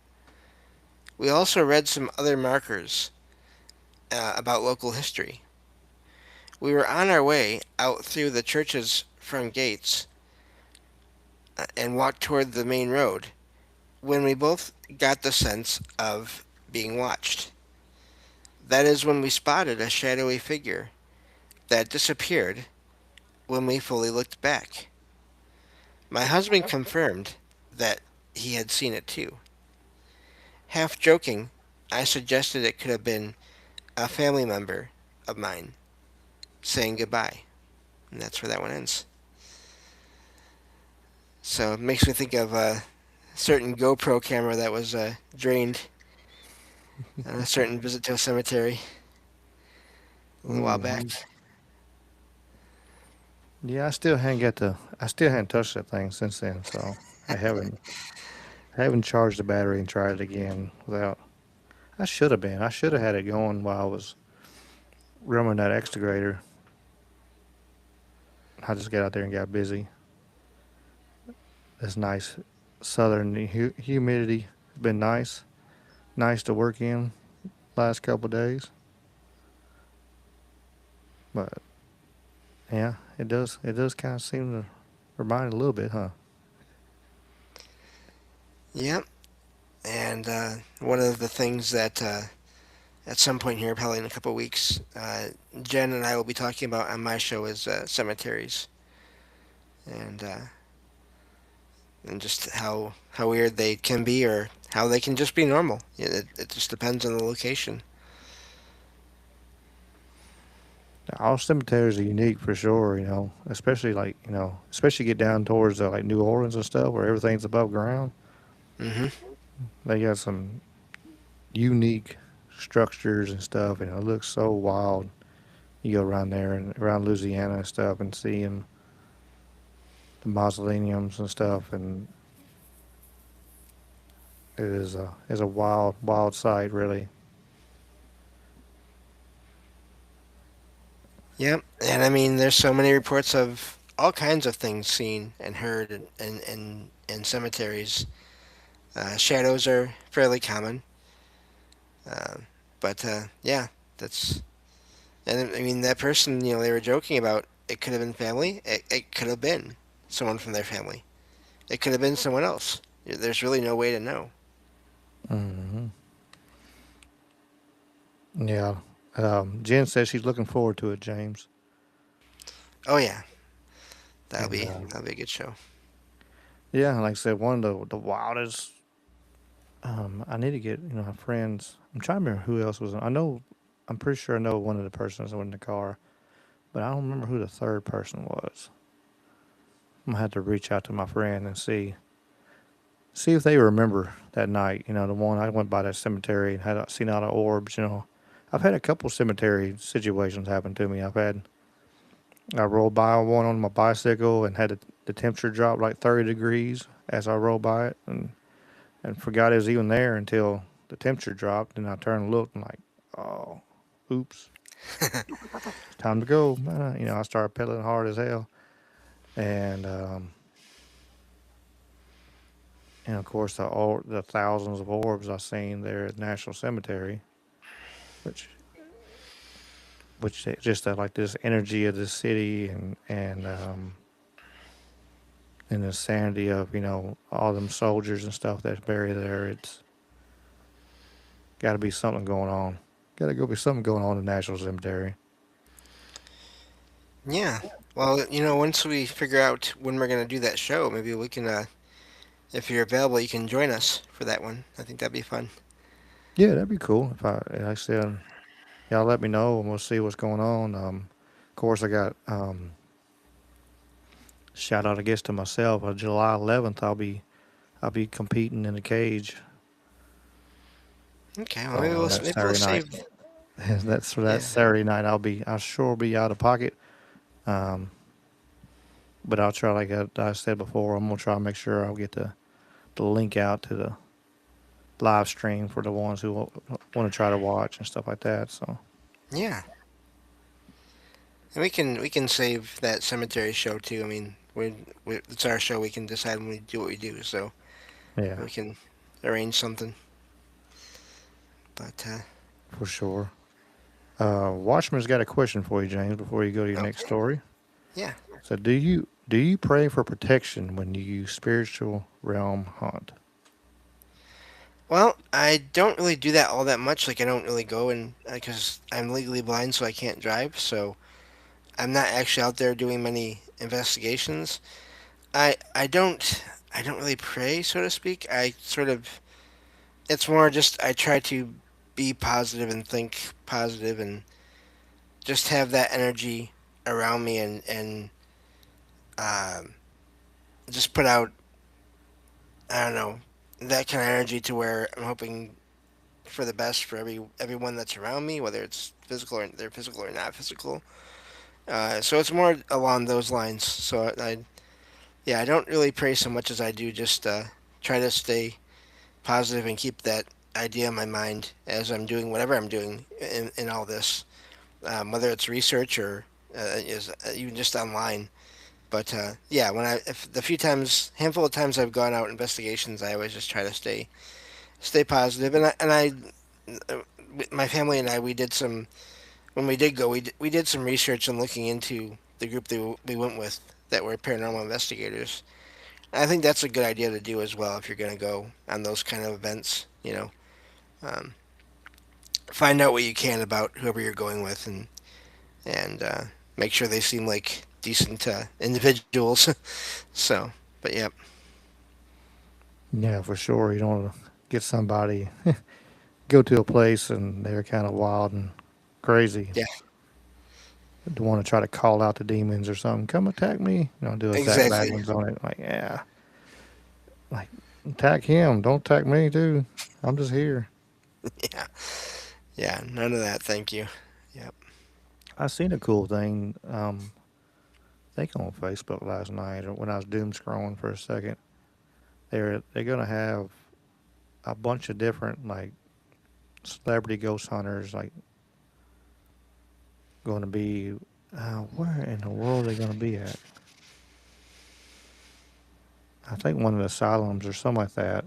We also read some other markers about local history. We were on our way out through the church's front gates and walked toward the main road when we both got the sense of being watched. That is when we spotted a shadowy figure that disappeared when we fully looked back. My husband confirmed that he had seen it too. Half joking, I suggested it could have been a family member of mine saying goodbye. And that's where that one ends. So it makes me think of a certain GoPro camera that was drained on a certain visit to a cemetery a little while back. Hmm. Yeah, I still haven't touched that thing since then, so I haven't charged the battery and tried it again without. I should have been. I should have had it going while I was running that excavator. I just got out there and got busy. This nice southern humidity has been nice to work in last couple of days. But yeah, it does kind of seem to remind a little bit, huh? Yep. And one of the things that at some point here, probably in a couple of weeks, Jen and I will be talking about on my show is cemeteries and uh, and just how weird they can be or how they can just be normal. It just depends on the location. All cemeteries are unique for sure, especially especially get down towards like New Orleans and stuff where everything's above ground. Hmm. They got some unique structures and stuff, and it looks so wild. You go around there and around Louisiana and stuff and see the mausoleums and stuff, and it is a wild sight, really. Yep. And I mean, there's so many reports of all kinds of things seen and heard in cemeteries. Shadows are fairly common, uh, but yeah, that's and I mean that person they were joking about. It could have been family. It could have been someone from their family. It could have been someone else. There's really no way to know. Hmm. Yeah. Jen says she's looking forward to it, James. Oh yeah, that'll And be that'll be a good show. yeah, like I said, one of the wildest. I need to get my friends. I'm trying to remember who else was. I know. I'm pretty sure I know one of the persons that was in the car, but I don't remember who the third person was. I'm gonna have to reach out to my friend and see if they remember that night. The one I went by that cemetery and had seen all the orbs. I've had a couple cemetery situations happen to me. I rolled by one on my bicycle and had the temperature drop like 30 degrees as I rolled by it, and forgot it was even there until the temperature dropped. And I turned and looked and like, oh, oops, it's time to go. I started pedaling hard as hell, and of course the thousands of orbs I seen there at National Cemetery, which just like this energy of the city and the sanity of all them soldiers and stuff that's buried there. It's got to be something going on. Got to go be something going on in the National Cemetery. Yeah. Well, once we figure out when we're gonna do that show, maybe we can. If you're available, you can join us for that one. I think that'd be fun. Yeah, that'd be cool. If like I said, y'all let me know and we'll see what's going on. Of course, I got shout out I guess to myself. July 11th, I'll be competing in the cage Okay. Well, maybe we'll that maybe we'll Saturday night. save. That's for that Yeah. Saturday night. I'll sure be out of pocket. Um, but I'll try, like I said before, I'm gonna try to make sure I'll get the link out to the live stream for the ones who want to try to watch and stuff like that. So Yeah. And we can save that cemetery show too. I mean, it's our show. We can decide when we do what we do. So yeah, we can arrange something. But for sure. Watchman's got a question for you, James, before you go to your next okay. story. Yeah. So, do you pray for protection when you use spiritual realm hunt? Well, I don't really do that all that much. Like I don't really go and because I'm legally blind, so I can't drive. So I'm not actually out there doing many investigations. I don't really pray, so to speak. I sort of it's more just I try to be positive and think positive and just have that energy around me and um, just put out I don't know, that kind of energy to where I'm hoping for the best for everyone that's around me, whether it's physical or they're physical or not physical. So it's more along those lines. So yeah, I don't really pray so much as I do just try to stay positive and keep that idea in my mind as I'm doing whatever I'm doing in all this, whether it's research or is even just online. But yeah, if the handful of times I've gone out investigations, I always just try to stay positive. Uh, my family and I, we did some when we did go, we did some research and looking into the group that we went with that were paranormal investigators. I think that's a good idea to do as well if you're going to go on those kind of events. Um, find out what you can about whoever you're going with, and make sure they seem like decent individuals. So, but yeah, Yeah, for sure. You don't want to get somebody go to a place and they're kind of wild and crazy. yeah, Don't want to try to call out the demons or something. Come attack me. Do a Zach exactly. Bagans on it. Like, yeah, like attack him. Don't attack me too. I'm just here. Yeah, yeah, none of that. Thank you. Yep. I seen a cool thing. I think on Facebook last night or when I was doom scrolling for a second. They're gonna have a bunch of different like celebrity ghost hunters like going to be. Where in the world are they going to be at? I think one of the asylums or something like that.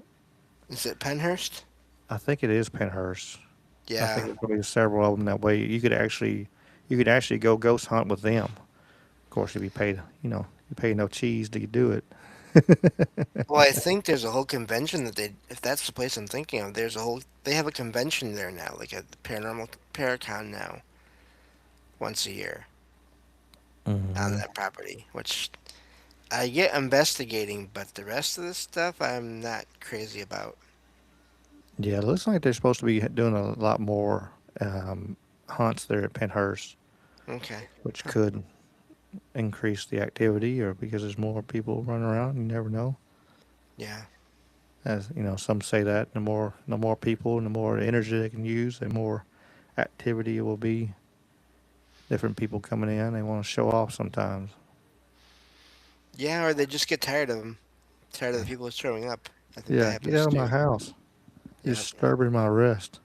Is it Penhurst? I think it is Penhurst. I think Yeah. there's going to be several of them that way. You could actually go ghost hunt with them. Of course, if you paid, you pay no cheese to do it. Well, I think there's a whole convention that if that's the place I'm thinking of, they have a convention there now, like a paranormal Paracon now, once a year on Hmm. that property, which I get investigating, but the rest of the stuff I'm not crazy about. Yeah, it looks like they're supposed to be doing a lot more hunts there at Penhurst, Okay. which Huh. could increase the activity, or because there's more people running around. You never know. Yeah. As some say that the more people and the more energy they can use, the more activity it will be. Different people coming in, they want to show off sometimes. Yeah, or they just get tired of them, tired of the people showing up. I think that Yeah, get happens out of my too. house. You're Yeah. disturbing my rest.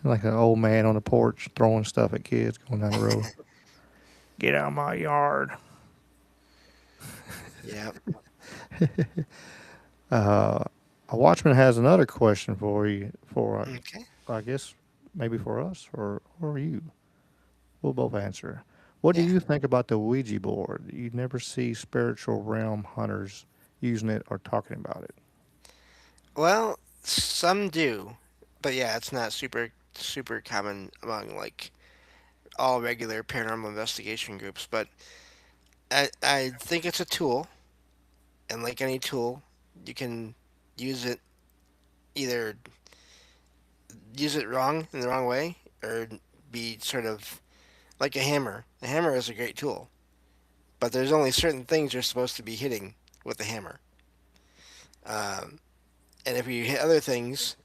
Like an old man on the porch throwing stuff at kids going down the road. Get out of my yard. Yeah. Uh, a watchman has another question for you. Okay. I guess, maybe for us or you. We'll both answer. What do Yeah. you think about the Ouija board? You never see spiritual realm hunters using it or talking about it. Well, some do, but yeah, it's not super common among like all regular paranormal investigation groups. But I think it's a tool, and like any tool, you can use it either use it wrong in the wrong way or be sort of like a hammer. A hammer is a great tool, but there's only certain things you're supposed to be hitting with the hammer. Um, and if you hit other things,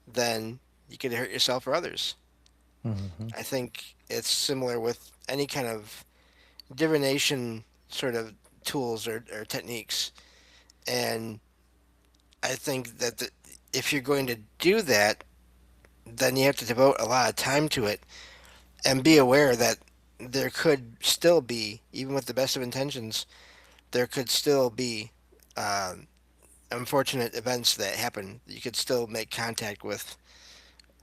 then you could hurt yourself or others. Mm-hmm. I think it's similar with any kind of divination sort of tools or techniques. And I think that if you're going to do that, then you have to devote a lot of time to it and be aware that there could still be, even with the best of intentions, there could still be um, unfortunate events that happen. You could still make contact with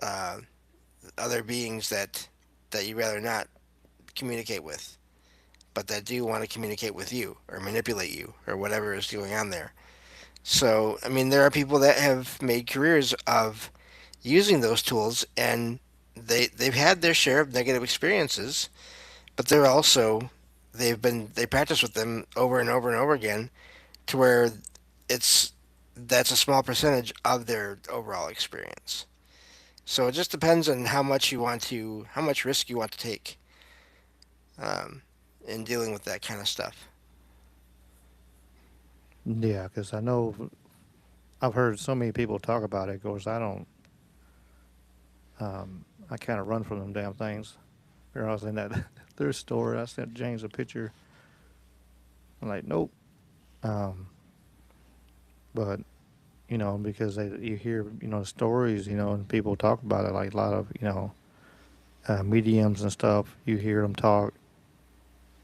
uh, other beings that you rather not communicate with, but that do want to communicate with you or manipulate you or whatever is going on there. So, I mean, there are people that have made careers of using those tools, and they've had their share of negative experiences, but they practice with them over and over and over again to where it's that's a small percentage of their overall experience. So it just depends on how much risk you want to take um, in dealing with that kind of stuff. Yeah, because I know I've heard so many people talk about it. Of course, I don't. I kind of run from them damn things. Or I was in that thrift store. I sent James a picture. I'm like, nope. Um, but because you hear stories, and people talk about it. Like a lot of mediums and stuff. You hear them talk.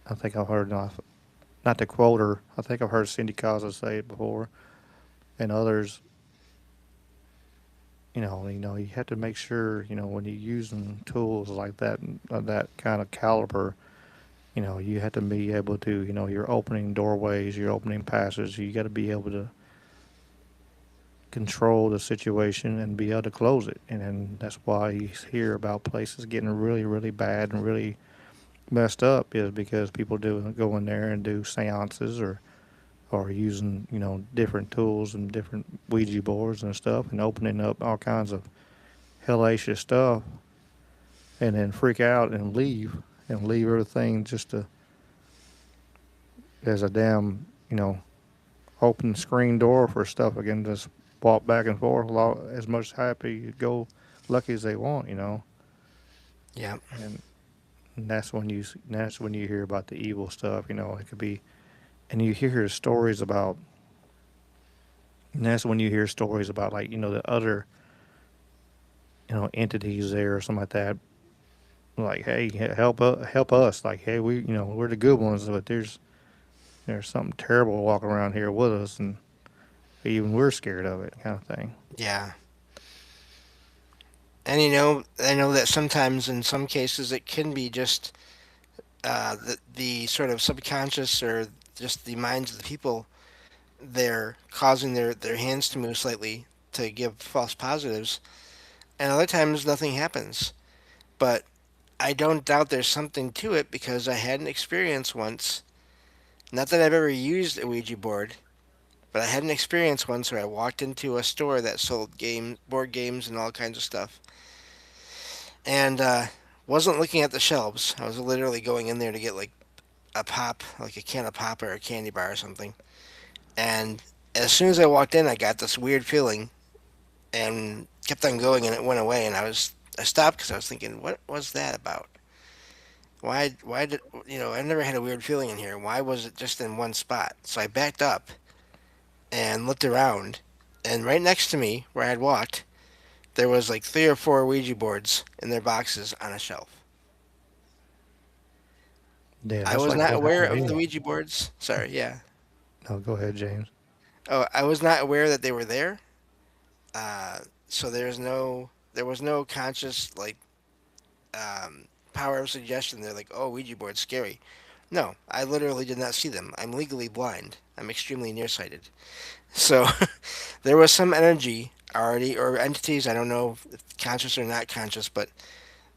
I think I've heard not to quote her. I think I've heard Cindy Causa say it before, and others. You have to make sure when you're using tools like that, of that kind of caliber. You have to be able to. You're opening doorways, you're opening passages. You got to be able to control the situation and be able to close it. And then that's why you hear about places getting really, really bad and really messed up is because people do go in there and do seances or using different tools and different Ouija boards and stuff and opening up all kinds of hellacious stuff and then freak out and leave everything just to as a damn open screen door for stuff again. Just walk back and forth as much happy go lucky as they want. Yeah. And that's when you hear about the evil stuff. It could be, and you hear stories about. And that's when you hear stories about like the other entities there or something like that. Like, hey, help us. Like, hey, we're the good ones, but there's something terrible walking around here with us, and even we're scared of it, kind of thing. Yeah. And I know that sometimes in some cases it can be just the sort of subconscious or just the minds of the people. They're causing their hands to move slightly to give false positives. And other times nothing happens. But I don't doubt there's something to it because I had an experience once. Not that I've ever used a Ouija board, but I had an experience once where I walked into a store that sold board games, and all kinds of stuff, and wasn't looking at the shelves. I was literally going in there to get like a pop, like a can of pop or a candy bar or something. And as soon as I walked in, I got this weird feeling and kept on going, and it went away. And I stopped because I was thinking, what was that about? Why did I never had a weird feeling in here? Why was it just in one spot? So I backed up and looked around, and right next to me, where I had walked, there was like three or four Ouija boards in their boxes on a shelf. Yeah, I that's was like not what aware happened to of the me. Ouija boards. Sorry, yeah. No, go ahead, James. Oh, I was not aware that they were there. Uh, so there was no conscious like power of suggestion. They're like, oh, Ouija board's scary. No, I literally did not see them. I'm legally blind. I'm extremely nearsighted. So there was some energy already, or entities. I don't know if conscious or not conscious, but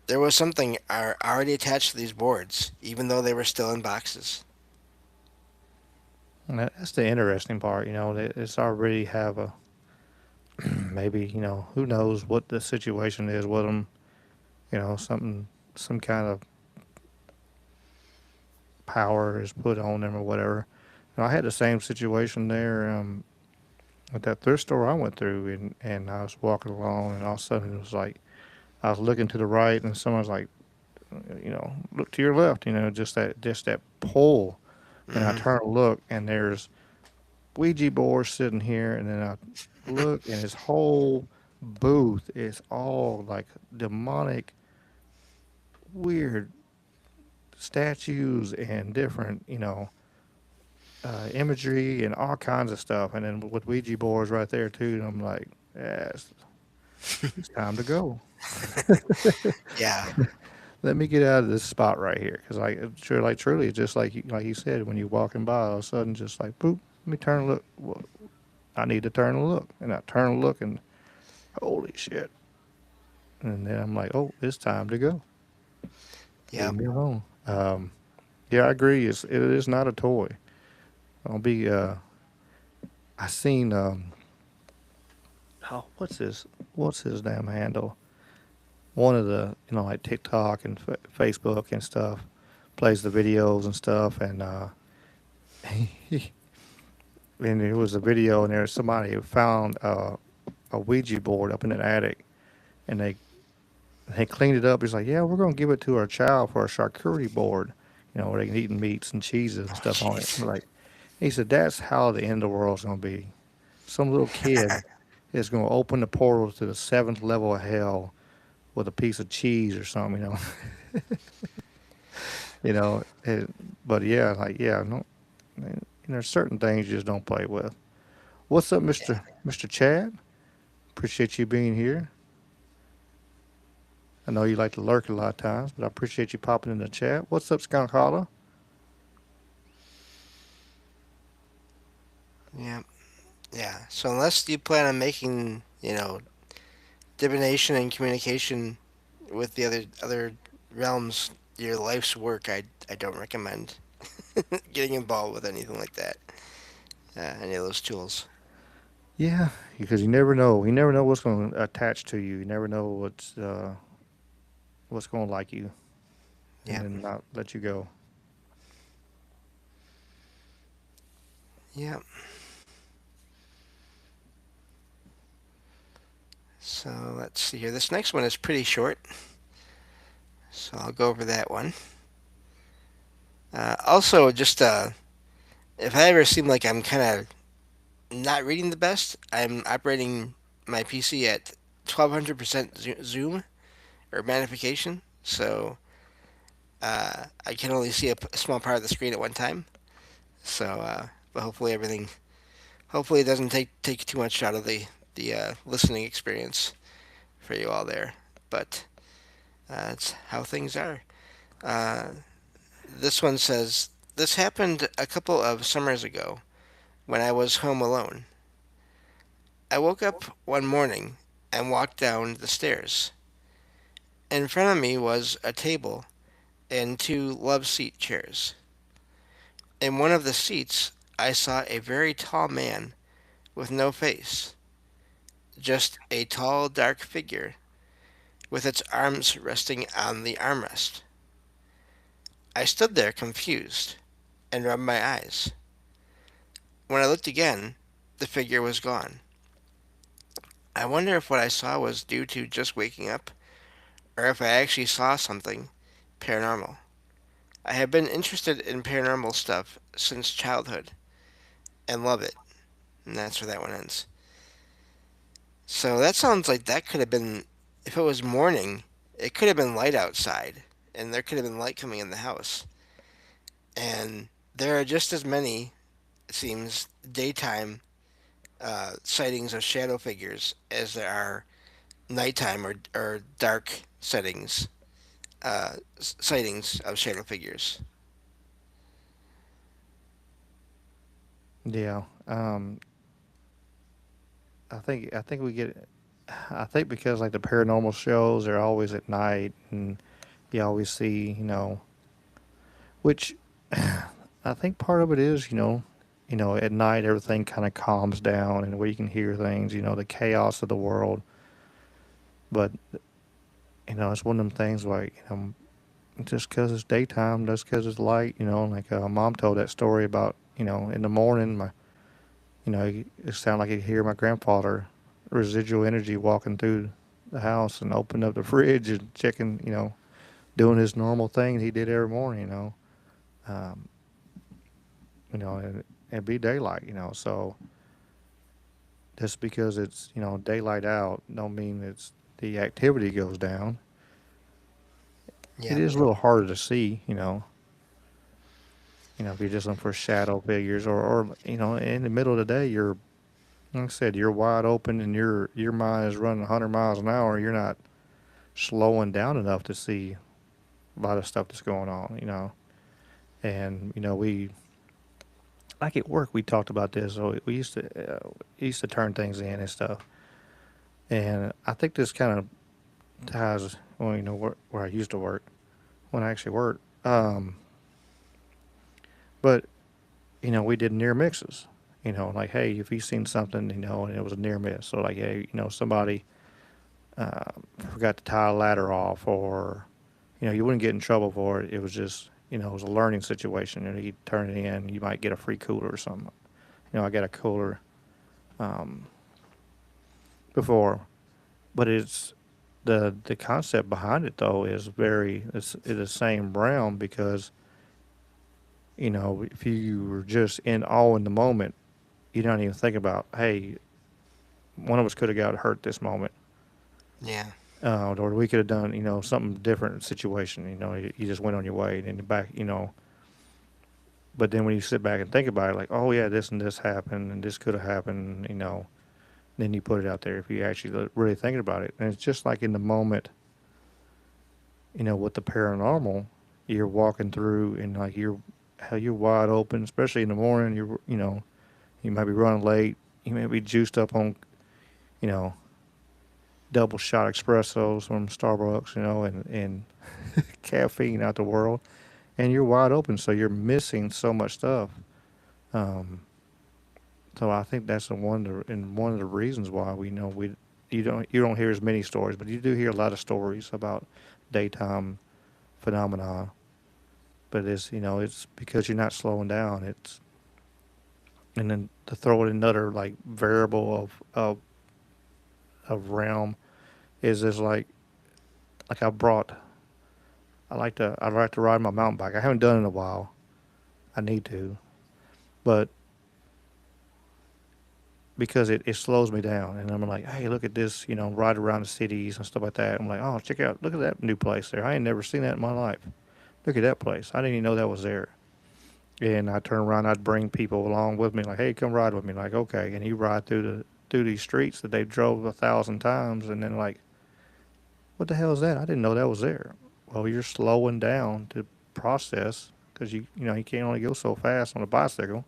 there was something already attached to these boards, even though they were still in boxes. And that's the interesting part. It's already have a maybe who knows what the situation is with them. Something some kind of power is put on them or whatever. I had the same situation there at that thrift store I went through, and I was walking along, and all of a sudden it was like I was looking to the right, and someone's like, look to your left, just that pull, and I Hmm. turn to look, and there's Ouija board sitting here, and then I look, and his whole booth is all like demonic, weird statues and different, imagery and all kinds of stuff, and then with Ouija boards right there too. And I'm like, yeah, it's time to go. Yeah. Let me get out of this spot right here, because sure, like truly, it's just like you said, when you're walking by, all of a sudden, just like boop, let me turn and look. Well, I need to turn and look, and I turn and look, and holy shit! And then I'm like, oh, it's time to go. Leave Yep. me alone. Yeah, I agree. It is not a toy. I'll be. I seen. Oh, what's his damn handle? One of the like TikTok and Facebook and stuff plays the videos and stuff, and he and it was a video, and there was somebody who found a Ouija board up in an attic, and they cleaned it up. He's like, yeah, we're gonna give it to our child for a charcuterie board, where they can eat meats and cheeses and Oh, stuff on it. jeez. I'm like, he said, that's how the end of the world's gonna be. Some little kid is gonna open the portal to the seventh level of hell with a piece of cheese or something, you know. But yeah, like yeah, no, there's certain things you just don't play with. What's up, Mister Chad? Appreciate you being here. I know you like to lurk a lot of times, but I appreciate you popping in the chat. What's up, Skunk Hollow? Yeah, yeah. So unless you plan on making, divination and communication with the other realms your life's work, I don't recommend getting involved with anything like that. Any of those tools. Yeah, because you never know. You never know what's going to attach to you. You never know what's going to like you, and Yeah, then not let you go. yeah. So let's see here. This next one is pretty short, so I'll go over that one. Also, just if I ever seem like I'm kind of not reading the best, I'm operating my PC at 1200% zoom or magnification, so I can only see a small part of the screen at one time. So, but hopefully it doesn't take too much out of the listening experience for you all there. But that's how things are. Uh, this one says this happened a couple of summers ago when I was home alone. I woke up one morning and walked down the stairs. In front of me was a table and two love seat chairs. In one of the seats, I saw a very tall man with no face, just a tall, dark figure with its arms resting on the armrest. I stood there confused and rubbed my eyes. When I looked again, the figure was gone. I wonder if what I saw was due to just waking up, or if I actually saw something paranormal. I have been interested in paranormal stuff since childhood and love it. And that's where that one ends. So that sounds like that could have been, if it was morning, it could have been light outside, and there could have been light coming in the house. And there are just as many, it seems, daytime sightings of shadow figures as there are nighttime or dark settings, sightings of shadow figures. Yeah. I think we get. I think because like the paranormal shows are always at night, and you always see, which I think part of it is, at night everything kind of calms down and where you can hear things, the chaos of the world. But it's one of them things like, just because it's daytime, just because it's light, like mom told that story about, in the morning, it sounded like you could hear my grandfather, residual energy walking through the house and opening up the fridge and checking, doing his normal thing he did every morning, um, and it'd be daylight, so just because it's, daylight out don't mean it's the activity goes down. It Yeah, is a little harder to see, if you're just looking for shadow figures or in the middle of the day, like I said, you're wide open and your mind is running 100 miles an hour. You're not slowing down enough to see a lot of stuff that's going on, And we like at work we talked about this. So we used to turn things in and stuff. And I think this kind of ties, well, where I used to work when I actually worked. But we did near misses. Like, hey, if you seen something, and it was a near miss, so like, hey, somebody uh, forgot to tie a ladder off, or you wouldn't get in trouble for it. It was just, it was a learning situation, and you turn it in, you might get a free cooler or something, I got a cooler um, before, but the concept behind it though is it's in the same realm because if you were just in awe in the moment, you don't even think about, hey, one of us could have got hurt this moment, Yeah. or we could have done something different situation. You just went on your way and then back. But then when you sit back and think about it, like, oh yeah, this and this happened and this could have happened, then you put it out there if you actually really thinking about it. And it's just like in the moment, with the paranormal, you're walking through and like you're wide open, especially in the morning. You might be running late. You may be juiced up on you know double shot espressos from Starbucks, and caffeine out the world, and you're wide open, so you're missing so much stuff. Um, so I think that's one of the reasons why we know we you don't hear as many stories, but you do hear a lot of stories about daytime phenomena. But it's because you're not slowing down. It's and then to throw in another like variable of realm is like I like to ride my mountain bike. I haven't done it in a while. I need to, but because it slows me down, and I'm like, hey, look at this, ride around the cities and stuff like that. I'm like, oh, check out, look at that new place there. I ain't never seen that in my life. Look at that place. I didn't even know that was there. And I turn around, I'd bring people along with me, like, hey, come ride with me. Like, okay, and you ride through these streets that they drove 1,000 times, and then like, what the hell is that? I didn't know that was there. Well, you're slowing down to process because you can't only go so fast on a bicycle,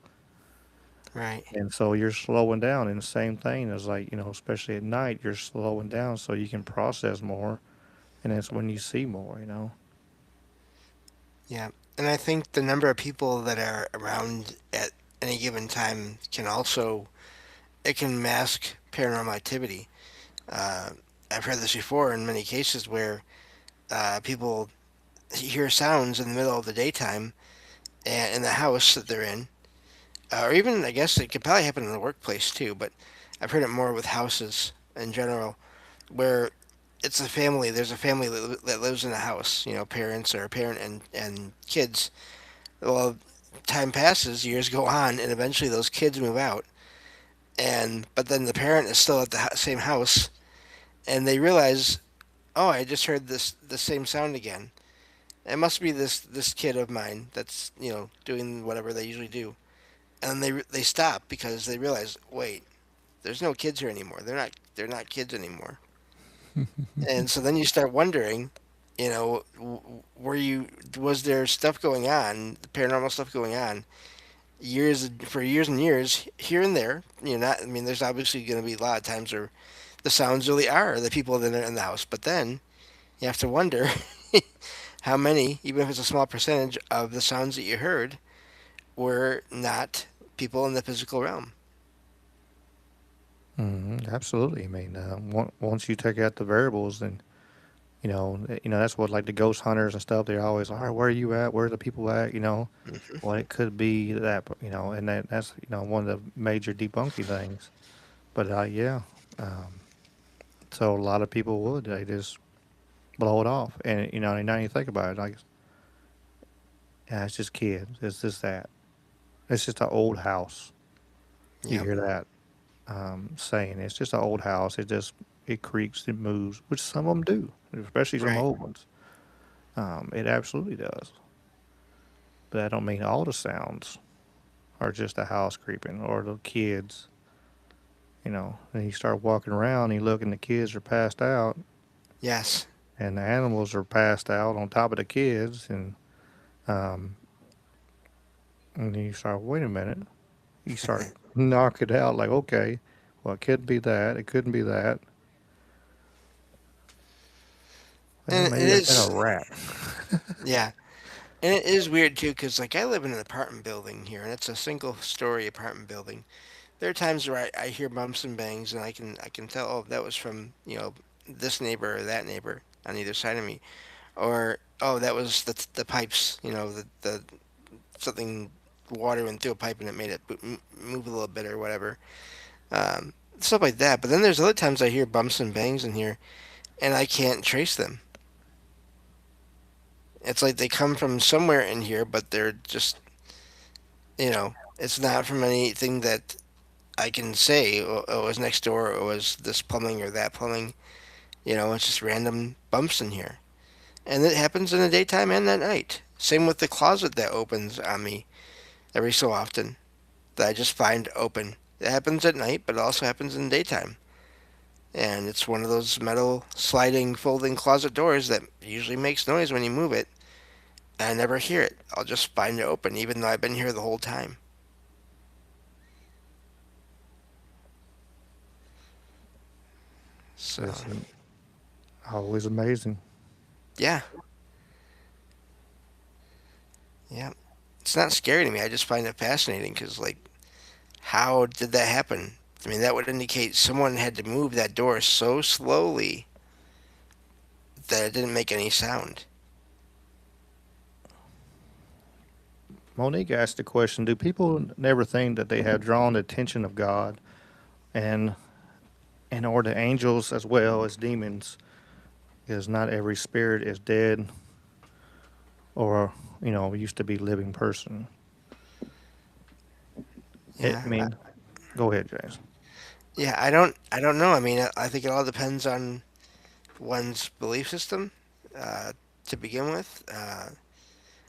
Right. and so you're slowing down. And the same thing is like especially at night, you're slowing down so you can process more, and that's when you see more. Yeah. And I think the number of people that are around at any given time can also it can mask paranormal activity. Uh, I've heard this before in many cases where people hear sounds in the middle of the daytime and in the house that they're in, or even I guess it could probably happen in the workplace too. But I've heard it more with houses in general, where it's a family. There's a family that lives in a house. Parents or a parent and kids. Well, time passes, years go on, and eventually those kids move out. And but then the parent is still at the same house, and they realize, oh, I just heard the same sound again. It must be this kid of mine that's doing whatever they usually do, and they stop because they realize, wait, there's no kids here anymore. They're not kids anymore. And so then you start wondering, were you was there stuff going on, paranormal stuff going on, years and years here and there. Not. I mean, there's obviously going to be a lot of times where the sounds really are the people that are in the house, but then you have to wonder how many, even if it's a small percentage of the sounds that you heard, were not people in the physical realm. Absolutely. I mean, once you take out the variables, then that's what like the ghost hunters and stuff. They're always, all right, where are you at? Where are the people at? Well, it could be that, and that's one of the major debunking things. But yeah, um, so a lot of people would they just blow it off, and now you think about it, like, yeah, it's just kids. It's just that. It's just an old house. You Yep. hear that saying? It's just an old house. It creaks, it moves, which some of them do, especially some Right. old ones. It absolutely does. But that don't mean all the sounds are just the house creeping or the kids. And you start walking around and you look and the kids are passed out Yes. and the animals are passed out on top of the kids um, and then you start, wait a minute. You start knock it out like, okay, well, it couldn't be that. It couldn't be that. Well, And it maybe it's been a is. rat. Yeah. And it is weird too, because like I live in an apartment building here, and it's a single-story apartment building. There are times where I hear bumps and bangs, and I can tell, oh, that was from this neighbor or that neighbor on either side of me, or oh, that was the pipes, the something. water went through a pipe and it made it move a little bit or whatever. Stuff like that. But then there's other times I hear bumps and bangs in here and I can't trace them. It's like they come from somewhere in here, but they're just, it's not from anything that I can say, oh, it was next door, or it was this plumbing or that plumbing. It's just random bumps in here. And it happens in the daytime and at night. Same with the closet that opens on me every so often that I just find open. It happens at night, but it also happens in the daytime. And it's one of those metal sliding, folding closet doors that usually makes noise when you move it. And I never hear it. I'll just find it open, even though I've been here the whole time. So, It's always amazing. yeah, yeah. It's not scary to me. I just find it fascinating because, like, how did that happen? I mean, that would indicate someone had to move that door so slowly that it didn't make any sound. Monique asked the question: do people never think that they have drawn the attention of God, and or the angels as well as demons? Because not every spirit is dead or used to be living person. I Yeah, mean, go ahead, James. yeah. I don't know. I mean, I think it all depends on one's belief system uh, to begin with.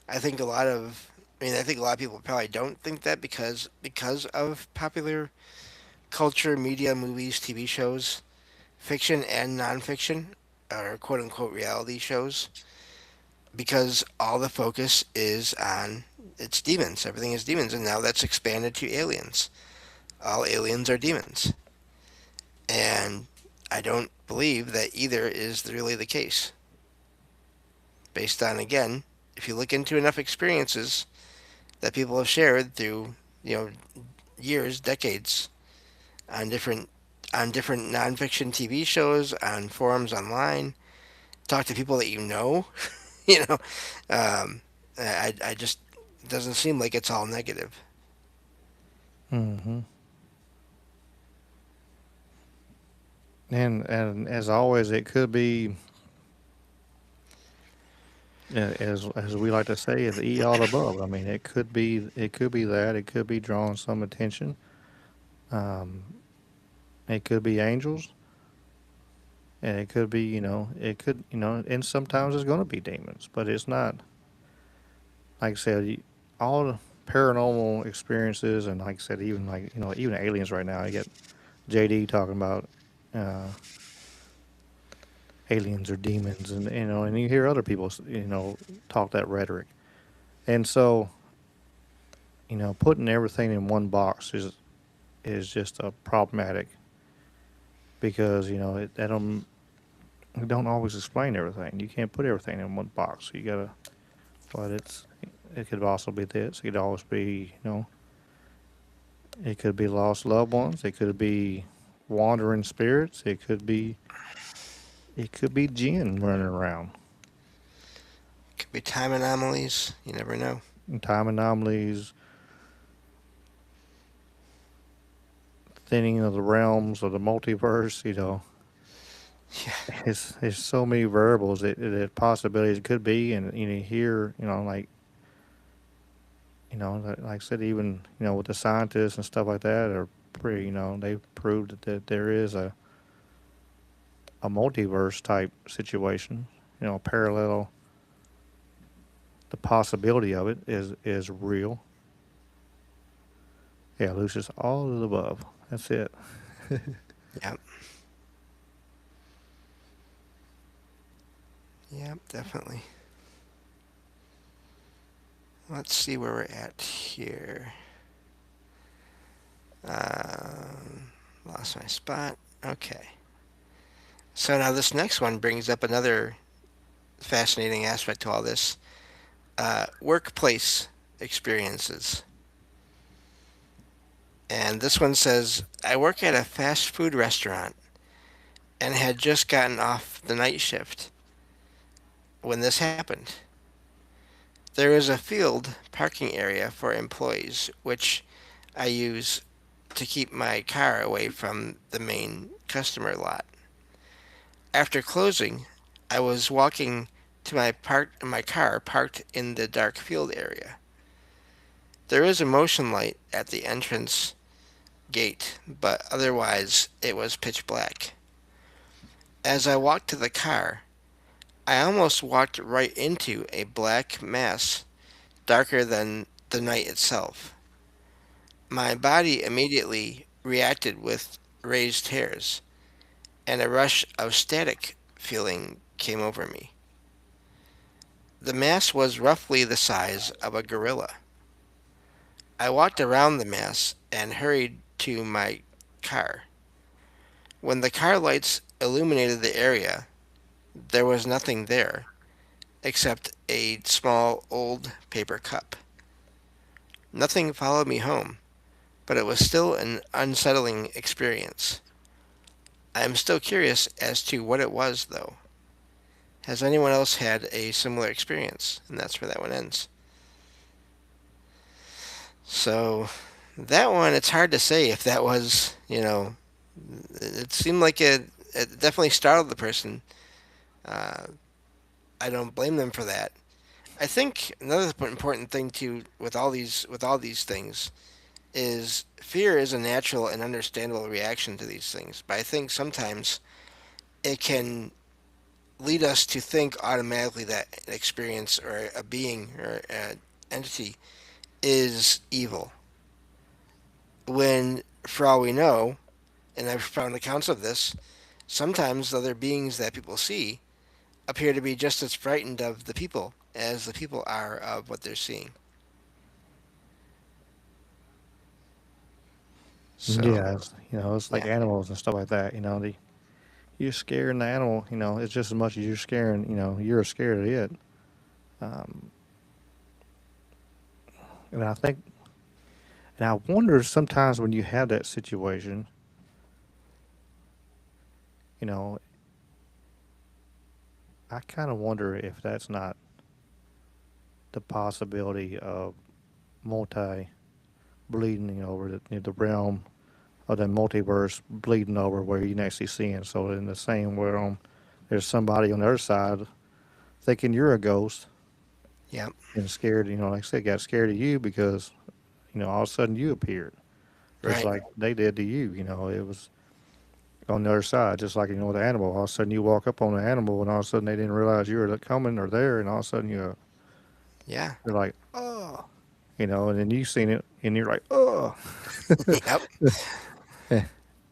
I think a lot of, I think a lot of people probably don't think that because of popular culture, media, movies, TV shows, fiction and nonfiction, or quote unquote reality shows, because all the focus is on it's demons. Everything is demons, and now that's expanded to aliens. All aliens are demons, and I don't believe that either is really the case. Based on again, if you look into enough experiences that people have shared through you know years, decades, on different nonfiction TV shows, on forums online, talk to people that you know, you know, um, I just it doesn't seem like it's all negative. Hmm. And as always, it could be, as we like to say, the E all above. I mean, it could be that it could be drawing some attention. Um, it could be angels, and it could be it could and sometimes it's going to be demons, but it's not like I said. All the paranormal experiences, and like I said, even like even aliens right now. You get JD talking about uh, aliens or demons, and and you hear other people talk that rhetoric, and so putting everything in one box is just a problematic because they don't always explain everything. You can't put everything in one box. You gotta, but it could also be this. It could always be it could be lost loved ones. It could be wandering spirits. It could be jinn running around. Could be time anomalies. You never know. Time anomalies, thinning of the realms of the multiverse. Yeah, It's so many variables that possibilities could be, and here like like I said, even with the scientists and stuff like that are pretty they've proved that there is a multiverse type situation. Parallel. The possibility of it is real. Yeah, Lucius, all of the above. That's it. yeah, yeah, definitely. Let's see where we're at here. Lost my spot. Okay. So now this next one brings up another fascinating aspect to all this: workplace experiences. And this one says, I work at a fast food restaurant and had just gotten off the night shift when this happened. There is a field parking area for employees, which I use to keep my car away from the main customer lot. After closing, I was walking to my car parked in the dark field area. There is a motion light at the entrance gate, but otherwise it was pitch black. As I walked to the car, I almost walked right into a black mass darker than the night itself. My body immediately reacted with raised hairs, and a rush of static feeling came over me. The mass was roughly the size of a gorilla. I walked around the mass and hurried to my car. When the car lights illuminated the area, there was nothing there except a small old paper cup. Nothing followed me home, but it was still an unsettling experience. I am still curious as to what it was, though. Has anyone else had a similar experience? And that's where that one ends. So, that one, it's hard to say if that was, it seemed like it definitely startled the person. Uh, I don't blame them for that. I think another important thing too with all these things is fear is a natural and understandable reaction to these things. But I think sometimes it can lead us to think automatically that an experience or a being or an entity is evil. When, for all we know, and I've found accounts of this, sometimes other beings that people see appear to be just as frightened of the people as the people are of what they're seeing. So, Yeah, it's like yeah, animals and stuff like that. You're scaring the animal. It's just as much as you're scaring. You're scared of it. Um, and I think, and I wonder sometimes when you have that situation, you know, I kind of wonder if that's not the possibility of multi bleeding over the realm of the multiverse bleeding over where you can actually see it. So in the same realm, there's somebody on the other side thinking you're a ghost yeah, and scared. Like I said, got scared of you because all of a sudden you appeared, just right, like they did to you. It was on the other side, just like the animal. All of a sudden you walk up on the animal, and all of a sudden they didn't realize you were coming or there, and all of a sudden yeah, you're like, oh, and then you seen it, and you're like, oh, yep,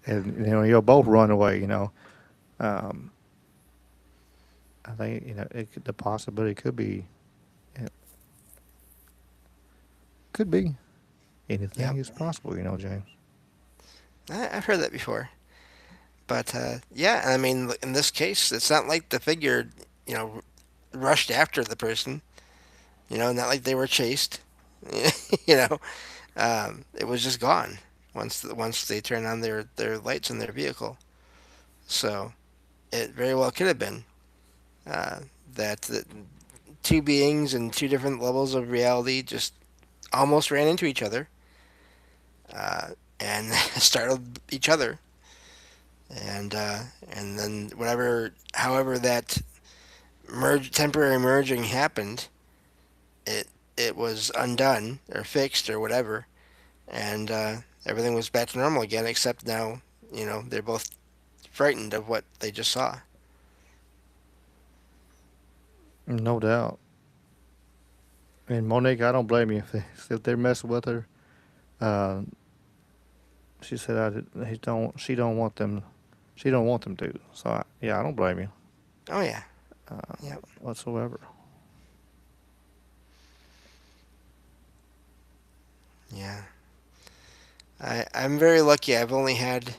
and you'll both run away. Um, I think the possibility it could be anything yep. is possible. James. I've heard that before. But yeah, I mean, in this case, it's not like the figure, you know, rushed after the person. Not like they were chased. you know, it was just gone once they turned on their lights in their vehicle. So it very well could have been uh, that two beings in two different levels of reality just almost ran into each other uh, and startled each other, and then however that temporary merging happened, it it was undone or fixed or whatever, and everything was back to normal again. Except now, they're both frightened of what they just saw. No doubt. And Monique, I don't blame you if they're messing with her. Uh, she said he don't. She don't want them. She don't want them to. So yeah, I don't blame you Oh yeah, yep, whatsoever. yeah. I'm very lucky. I've only had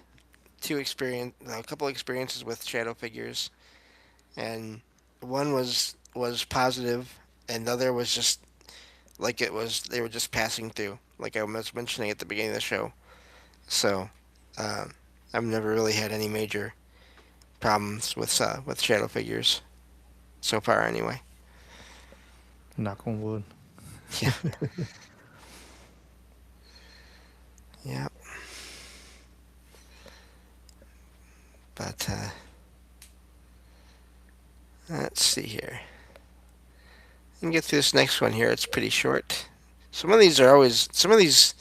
a couple experiences with shadow figures, and one was positive, and the other was just like they were just passing through, like I was mentioning at the beginning of the show. So, um, I've never really had any major problems with shadow figures so far, anyway. Knock on wood. Yeah. Yeah. But let's see here. I can get through this next one here. It's pretty short. Some of these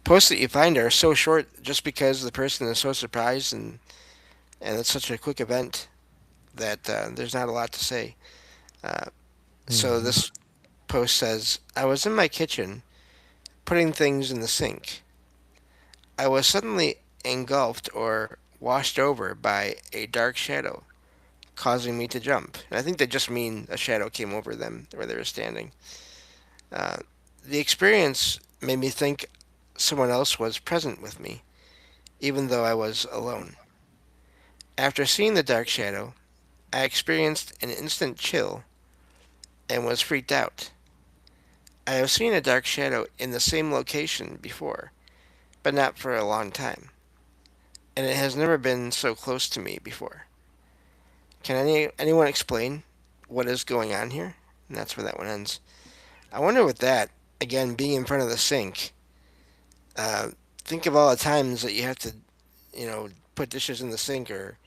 posts that you find are so short just because the person is so surprised and it's such a quick event that there's not a lot to say. Uh, so Hmm. this post says, I was in my kitchen putting things in the sink. I was suddenly engulfed or washed over by a dark shadow, causing me to jump. And I think they just mean a shadow came over them where they were standing. Uh, the experience made me think someone else was present with me, even though I was alone. After seeing the dark shadow, I experienced an instant chill and was freaked out. I have seen a dark shadow in the same location before, but not for a long time, and it has never been so close to me before. Can anyone explain what is going on here? And that's where that one ends. I wonder with that, again, being in front of the sink, think of all the times that you have to, put dishes in the sink or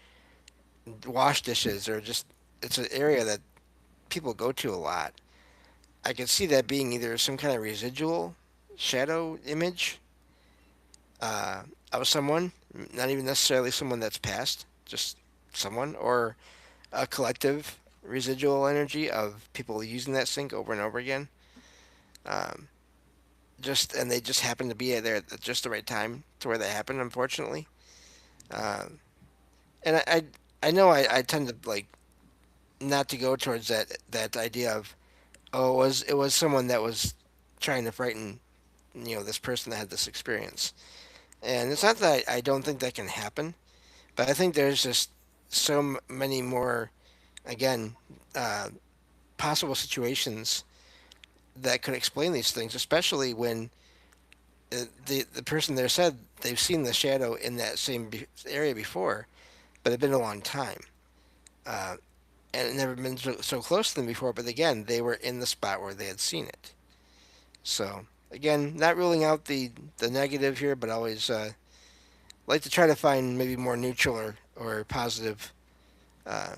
wash dishes or just, it's an area that people go to a lot. I could see that being either some kind of residual shadow image uh, of someone, not even necessarily someone that's passed, just someone, or a collective residual energy of people using that sink over and over again. Um, and they just happen to be there at just the right time to where that happened. Unfortunately, um, and I know I tend to like not to go towards that idea of it was someone that was trying to frighten this person that had this experience. And it's not that I don't think that can happen, but I think there's just so many more, again, uh, possible situations that could explain these things, especially when the person there said they've seen the shadow in that same area before, but it's been a long time. Uh, and it never been so close to them before, but again, they were in the spot where they had seen it. So, again, not ruling out the negative here, but always like to try to find maybe more neutral or positive uh,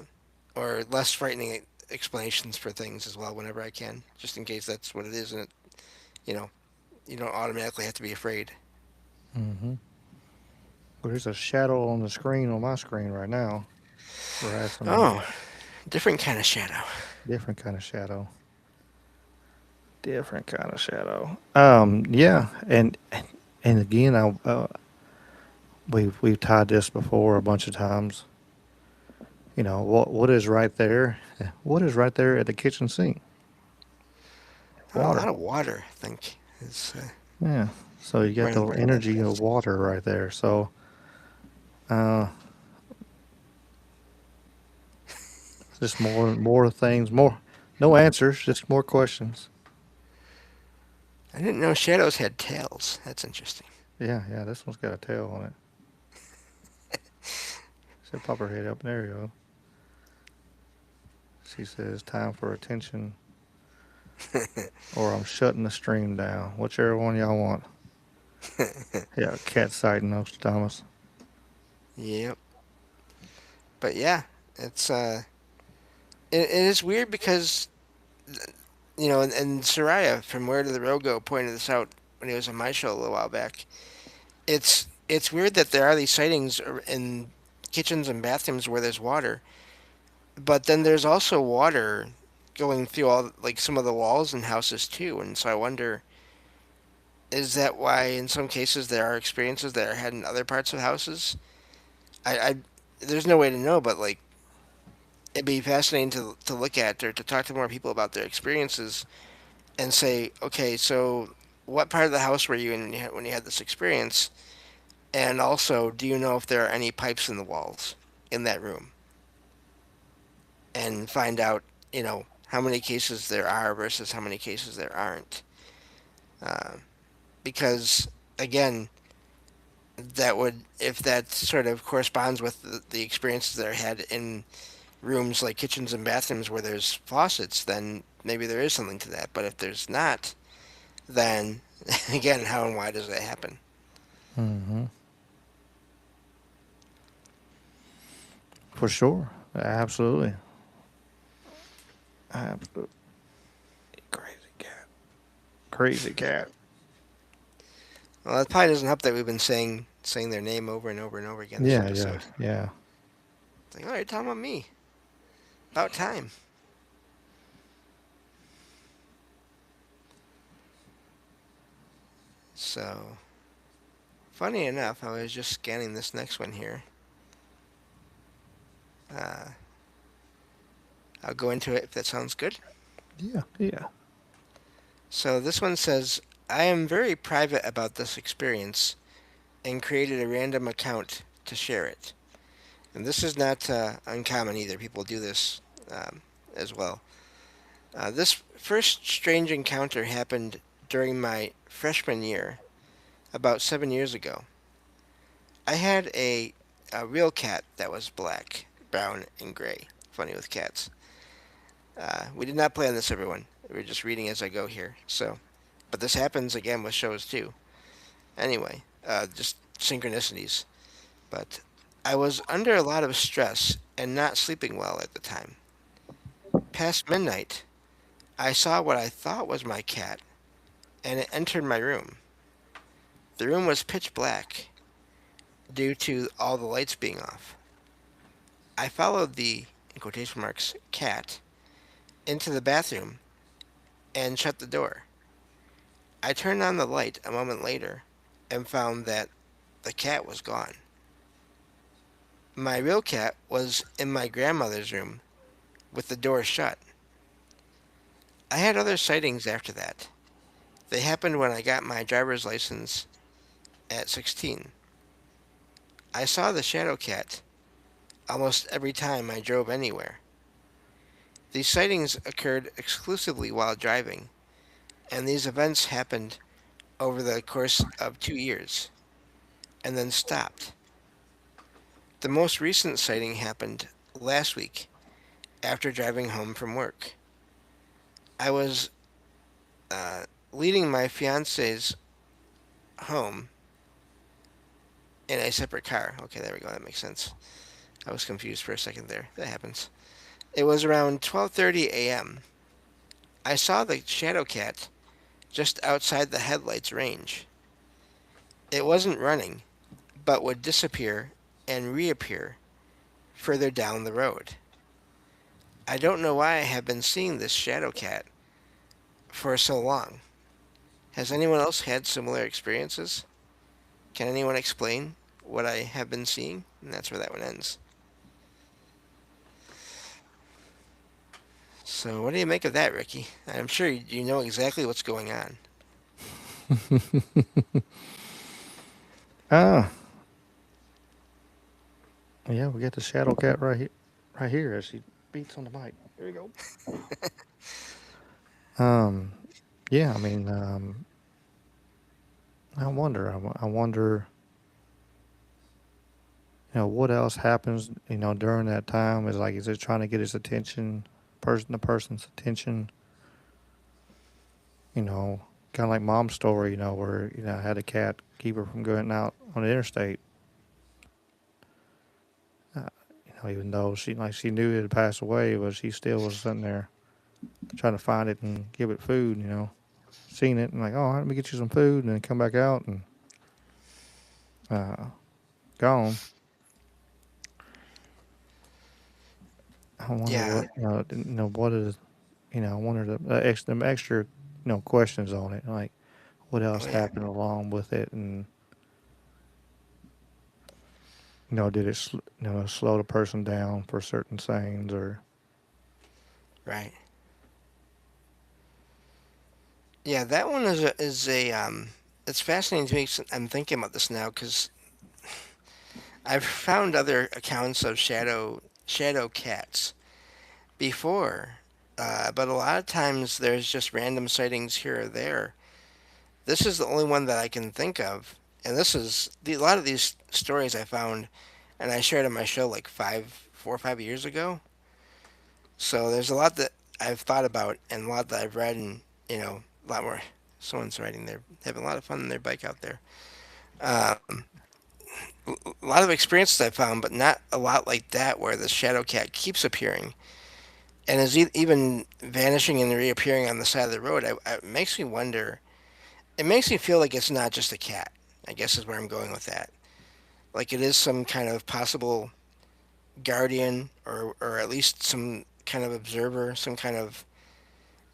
or less frightening explanations for things as well whenever I can, just in case that's what it is, and you know you don't automatically have to be afraid. Hmm. Well, there's a shadow on the screen on my screen right now. We're at some Oh, different kind of shadow. different kind of shadow. Different kind of shadow. Yeah, and again, we've tied this before a bunch of times. What is right there? What is right there at the kitchen sink? Oh, a Water. lot of water, I think, is Yeah. So you got the running that energy of fast. water right there. So uh, just more things, more no answers, just more questions. I didn't know shadows had tails. That's interesting. Yeah, yeah. This one's got a tail on it. She'll pop her head up. There you go. She says, "Time for attention, or I'm shutting the stream down. Whichever one y'all want." Yeah, cat sighting Nostradamus. Yep. But yeah, it's it is weird because and Soraya from Where Did the Road Go pointed this out when he was on my show a little while back. It's weird that there are these sightings in kitchens and bathrooms where there's water, but then there's also water going through all like some of the walls in houses too. And so I wonder, is that why in some cases there are experiences that are had in other parts of houses? I there's no way to know, but like it'd be fascinating to look at or to talk to more people about their experiences and say, okay, so what part of the house were you in when you had this experience? And also, do you know if there are any pipes in the walls in that room? And find out, how many cases there are versus how many cases there aren't. Uh, because, again, that would, if that sort of corresponds with the experiences that are had in rooms like kitchens and bathrooms where there's faucets, then maybe there is something to that. But if there's not, then again, how and why does that happen? Hmm. For sure. Absolutely. Absolutely. Crazy cat. Crazy cat. Well, it probably doesn't help that we've been saying their name over and over and over again this Yeah, yeah, episode. yeah. It's like, oh, you're talking about me. About time. So, funny enough, I was just scanning this next one here. Uh, I'll go into it if that sounds good. Yeah, yeah. So, this one says, I am very private about this experience and created a random account to share it. And this is not uncommon either. People do this as well. This first strange encounter happened during my freshman year, about 7 years ago. I had a real cat that was black, brown, and gray. Funny with cats. We did not plan this, everyone. We're just reading as I go here. So, but this happens again with shows too. Anyway, just synchronicities. But I was under a lot of stress and not sleeping well at the time. Past midnight, I saw what I thought was my cat, and it entered my room. The room was pitch black due to all the lights being off. I followed the, in quotation marks, cat into the bathroom and shut the door. I turned on the light a moment later and found that the cat was gone. My real cat was in my grandmother's room with the door shut. I had other sightings after that. They happened when I got my driver's license at 16. I saw the shadow cat almost every time I drove anywhere. These sightings occurred exclusively while driving, and these events happened over the course of 2 years and then stopped. The most recent sighting happened last week after driving home from work. I was uh, leading my fiance's home in a separate car. Okay, there we go. That makes sense. I was confused for a second there. That happens. It was around 12:30 a.m. I saw the shadow cat just outside the headlights range. It wasn't running, but would disappear and reappear further down the road. I don't know why I have been seeing this shadow cat for so long. Has anyone else had similar experiences? Can anyone explain what I have been seeing? And that's where that one ends. So, what do you make of that, Ricky? I'm sure you know exactly what's going on. Ah, yeah, we got the shadow cat right here as she beats on the mic. There you go. Um, yeah, I mean, I wonder, I wonder, what else happens, during that time? Is it trying to get his attention, the person's attention, you know, kind of like mom's story, where, I had a cat keep her from going out on the interstate. Even though she knew it had passed away, but she still was sitting there trying to find it and give it food, seen it and like, oh, let me get you some food, and then come back out and uh, gone. I wonder Yeah, what is, I wonder them extra, questions on it, like what else oh yeah, happened along with it, and did it slow the person down for certain things, or right. Yeah, that one is a it's fascinating to me. I'm thinking about this now because I've found other accounts of shadow cats before, but a lot of times there's just random sightings here or there. This is the only one that I can think of, and a lot of these stories I found, and I shared on my show like 4 or 5 years ago. So there's a lot that I've thought about and a lot that I've read, and a lot more Someone's riding their having a lot of fun on their bike out there. Um, a lot of experiences I found, but not a lot like that where the shadow cat keeps appearing and is even vanishing and reappearing on the side of the road. It makes me wonder. It makes me feel like it's not just a cat. I guess is where I'm going with that. Like it is some kind of possible guardian or at least some kind of observer, some kind of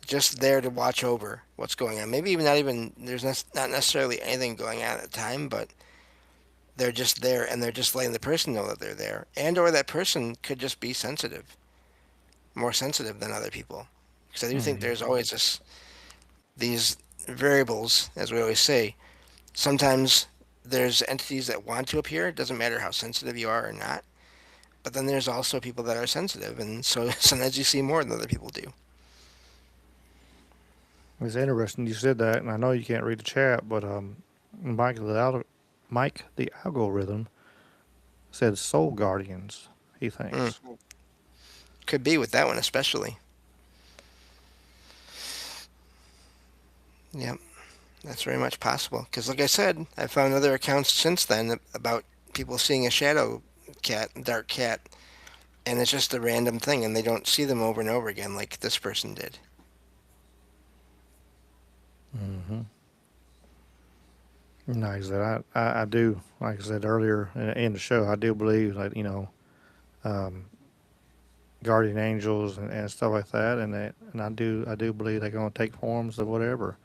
just there to watch over what's going on. Maybe even not even there's not necessarily anything going on at the time, but they're just there and they're just letting the person know that they're there, and or that person could just be sensitive, more sensitive than other people. Because I do think Hmm. there's always these variables, as we always say. Sometimes there's entities that want to appear. It doesn't matter how sensitive you are or not. But then there's also people that are sensitive, and so sometimes you see more than other people do. It's interesting you said that, and I know you can't read the chat, but Mike the algorithm said soul guardians. He Mm, thinks. could be with that one especially. Yep, that's very much possible. Because, like I said, I found other accounts since then about people seeing a shadow cat, dark cat, and it's just a random thing, and they don't see them over and over again like this person did. Mm-hmm. Like I said, I do, like I said earlier in the show, I do believe that, um, guardian angels and stuff like that, and I do believe they're going to take forms of whatever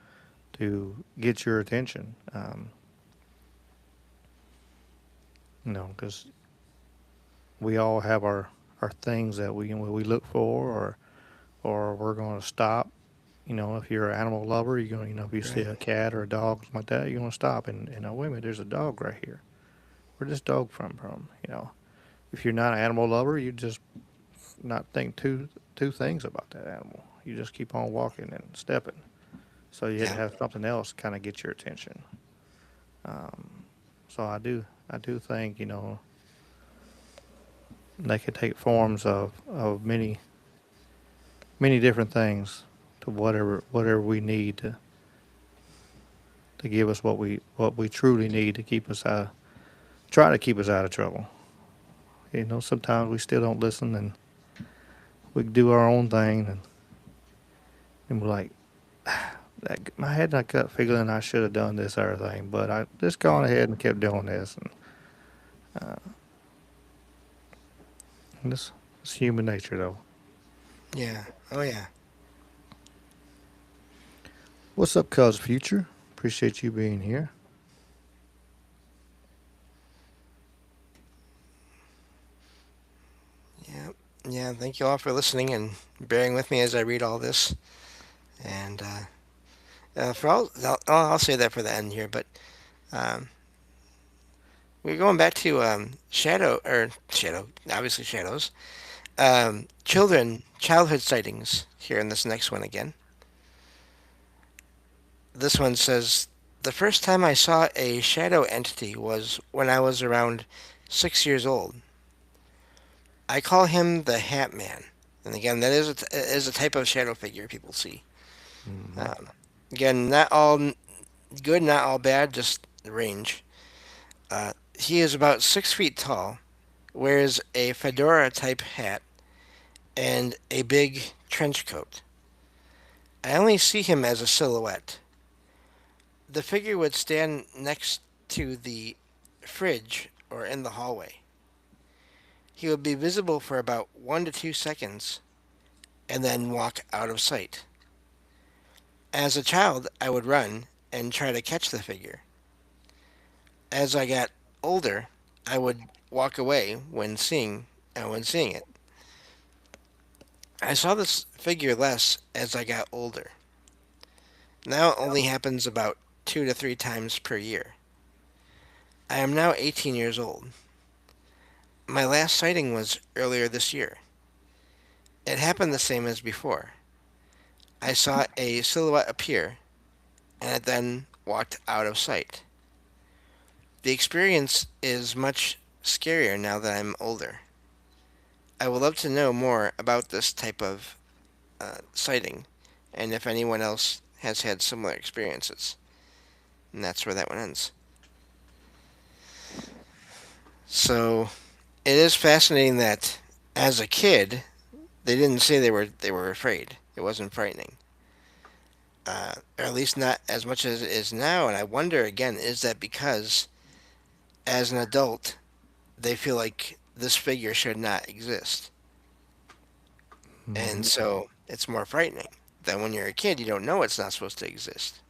to get your attention. Because we all have our things that we look for, or we're going to stop. If you're an animal lover, you're going to, if you see Right. a cat or a dog, something like that, you're going to stop and wait a minute, there's a dog right here. Where'd this dog from? If you're not an animal lover, you just not think two things about that animal. You just keep on walking and stepping. So you had to Yeah. have something else kind of get your attention. Um, so I do think they could take forms of many different things to whatever we need to give us what we truly need to keep us out, try to keep us out of trouble. Sometimes we still don't listen and we do our own thing and we're like, my head and I gut feeling I should have done this other thing, but I just gone ahead and kept doing this, and it's human nature though. Yeah. Oh, yeah. What's up, cuz future? Appreciate you being here. Yeah. Yeah. Thank you all for listening and bearing with me as I read all this. And for all, I'll say that for the end here, but um, we're going back to shadow, obviously shadows. Childhood sightings here in this next one again. This one says, the first time I saw a shadow entity was when I was around 6 years old. I call him the Hat Man. And again, that is a type of shadow figure people see. Mm-hmm. Um, again, not all good, not all bad, just the range. He is about 6 feet tall, wears a fedora type hat, and a big trench coat. I only see him as a silhouette. The figure would stand next to the fridge or in the hallway. He would be visible for about 1 to 2 seconds and then walk out of sight. As a child, I would run and try to catch the figure. As I got older, I would walk away when seeing it. I saw this figure less as I got older. Now it only happens about 2 to 3 times per year. I am now 18 years old. My last sighting was earlier this year. It happened the same as before. I saw a silhouette appear, and it then walked out of sight. The experience is much scarier now that I'm older. I would love to know more about this type of sighting, and if anyone else has had similar experiences, and that's where that one ends. So it is fascinating that as a kid they didn't say they were afraid. It wasn't frightening, or at least not as much as it is now. And I wonder again, is that because as an adult they feel like this figure should not exist, and Hmm. so it's more frightening than when you're a kid. You don't know it's not supposed to exist.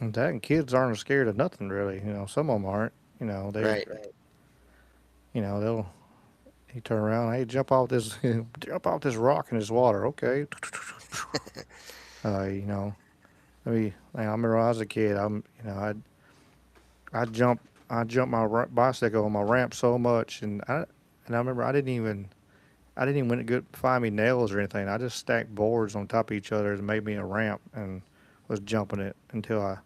And that and kids aren't scared of nothing really. Some of them aren't. They, Right. they'll he turn around, hey, jump off this, jump off this rock in this water, okay? You know, I remember when I was a kid, I jumped, I jumped my bicycle on my ramp so much, and I remember I didn't even get find me nails or anything. I just stacked boards on top of each other and made me a ramp and was jumping it until I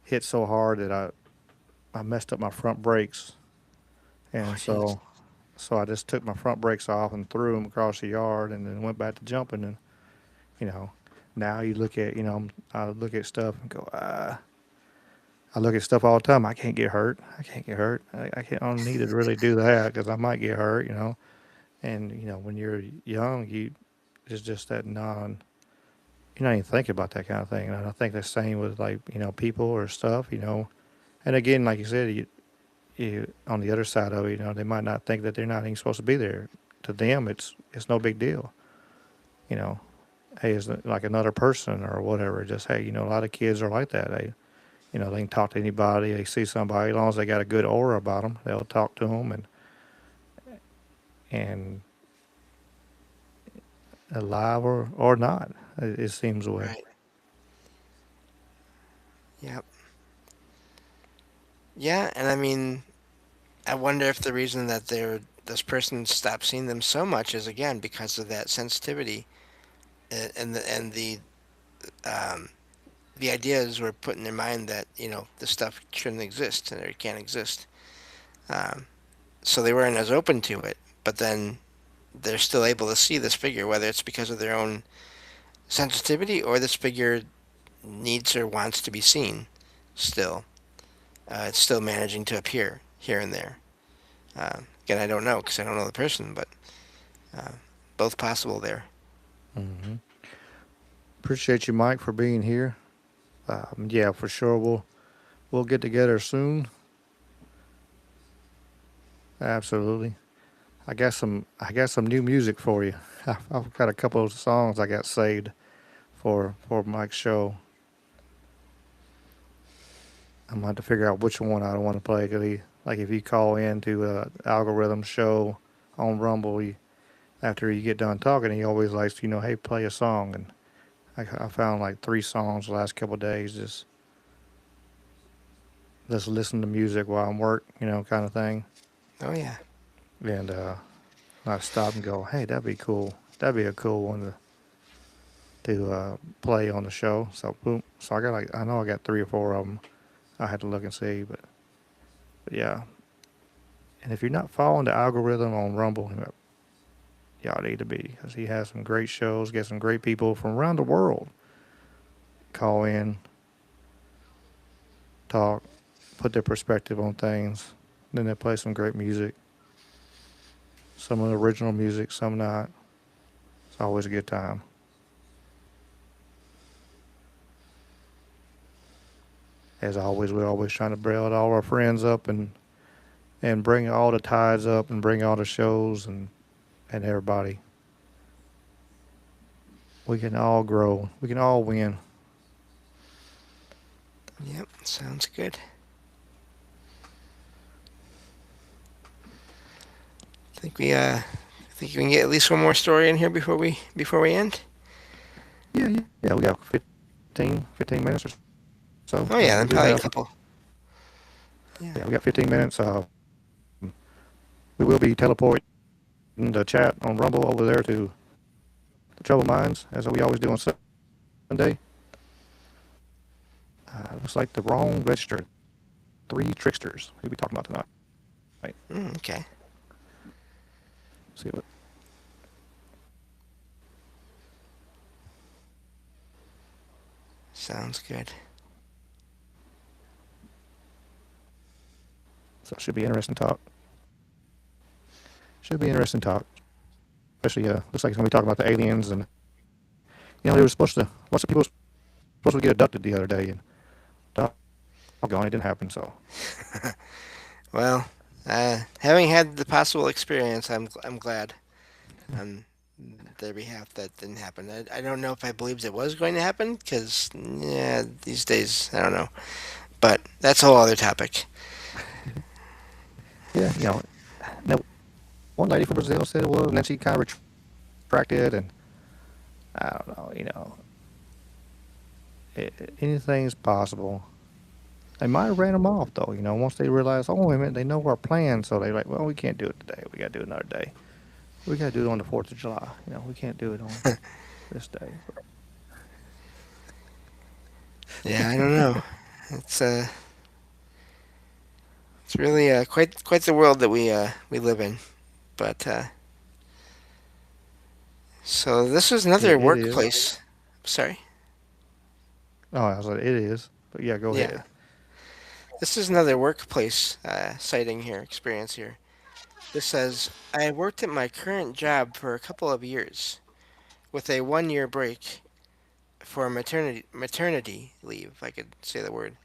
hit so hard that I messed up my front brakes, Oh, and jeez. so I just took my front brakes off and threw them across the yard, and then went back to jumping. And you know, now you look at I look at stuff and go, I look at stuff all the time. I can't get hurt. I can't get hurt. I can't. I don't need to really do that because I might get hurt. And when you're young, it's just that non. You're not even thinking about that kind of thing. And I think the same with like people or stuff. And again, like you said, you on the other side of it, they might not think that they're not even supposed to be there. To them, it's no big deal. You know, hey, it's like another person or whatever. Just hey, a lot of kids are like that. They can talk to anybody. They see somebody, as long as they got a good aura about them, they'll talk to them and alive or not. It seems the way. Right. Yep. Yeah, and I mean, I wonder if the reason that this person stopped seeing them so much is again because of that sensitivity, and the ideas were put in their mind that this stuff shouldn't exist and it can't exist. Um, so they weren't as open to it, but then they're still able to see this figure, whether it's because of their own sensitivity or this figure needs or wants to be seen. Still, it's still managing to appear here and there. Again, I don't know because I don't know the person, but uh, both possible there. Hmm. Appreciate you, Mike, for being here. Yeah, for sure. We'll get together soon. Absolutely. I got some new music for you. I've got a couple of songs I got saved for Mike's show. I'm gonna have to figure out which one I don't want to play. Cause like if you call in to a algorithm show on Rumble, after you get done talking, he always likes hey, play a song. And I found like 3 songs the last couple of days. Just listen to music while I'm work, kind of thing. Oh yeah, And I stop and go, hey, that'd be cool. That'd be a cool one to play on the show. So boom. So I got I know I got 3 or 4 of them. I had to look and see, but yeah. And if you're not following the algorithm on Rumble, y'all need to be because he has some great shows. Get some great people from around the world call in, talk, put their perspective on things. Then they play some great music. Some of the original music, some not. It's always a good time. As always, we're always trying to build all our friends up and bring all the tides up and bring all the shows and everybody. We can all grow. We can all win. yep, sounds good. Think we can get at least one more story in here before we end. Yeah. We got 15 minutes or so. Oh yeah, We then do probably a have. couple. Yeah. Yeah, we got 15 minutes. We will be teleporting the chat on Rumble over there to the Troubled Minds, as we always do on Sunday. Looks like the wrong register. 3 tricksters. We'll be talking about tonight. Okay. See what Sounds good. So it should be interesting talk. Should be interesting talk. Especially, looks like it's gonna be talking about the aliens, and they were supposed to. Lots of people were supposed to get abducted the other day, and doggone, it didn't happen. So Well, having had the possible experience, I'm glad on their behalf that didn't happen. I don't know if I believed it was going to happen because yeah, these days I don't know. But that's a whole other topic. yeah, that one lady from Brazil said it was, and then she kind of retracted, and I don't know. Anything's possible. They might have ran them off though. Once they realized, oh wait a minute, they know our plan, so they're like, well, we can't do it today. We got to do it another day. We got to do it on the 4th of July. We can't do it on this day. Yeah, I don't know. It's it's really quite the world that we live in. But so this is another It is. workplace. Sorry. Oh, I was like, it is. But yeah, go Yeah, ahead. this is another workplace sighting here, experience here. This says I worked at my current job for a couple of years, with a 1 year break for maternity leave, if I could say the word.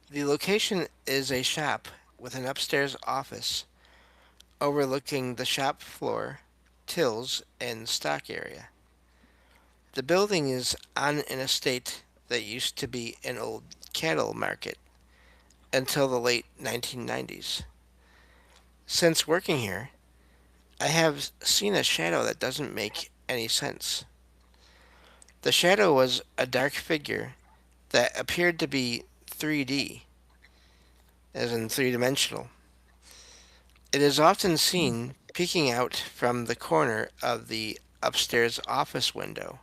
The location is a shop with an upstairs office overlooking the shop floor, tills, and stock area. The building is on an estate that used to be an old cattle market until the late 1990s. Since working here, I have seen a shadow that doesn't make any sense. The shadow was a dark figure that appeared to be 3D, as in three dimensional. It is often seen peeking out from the corner of the upstairs office window.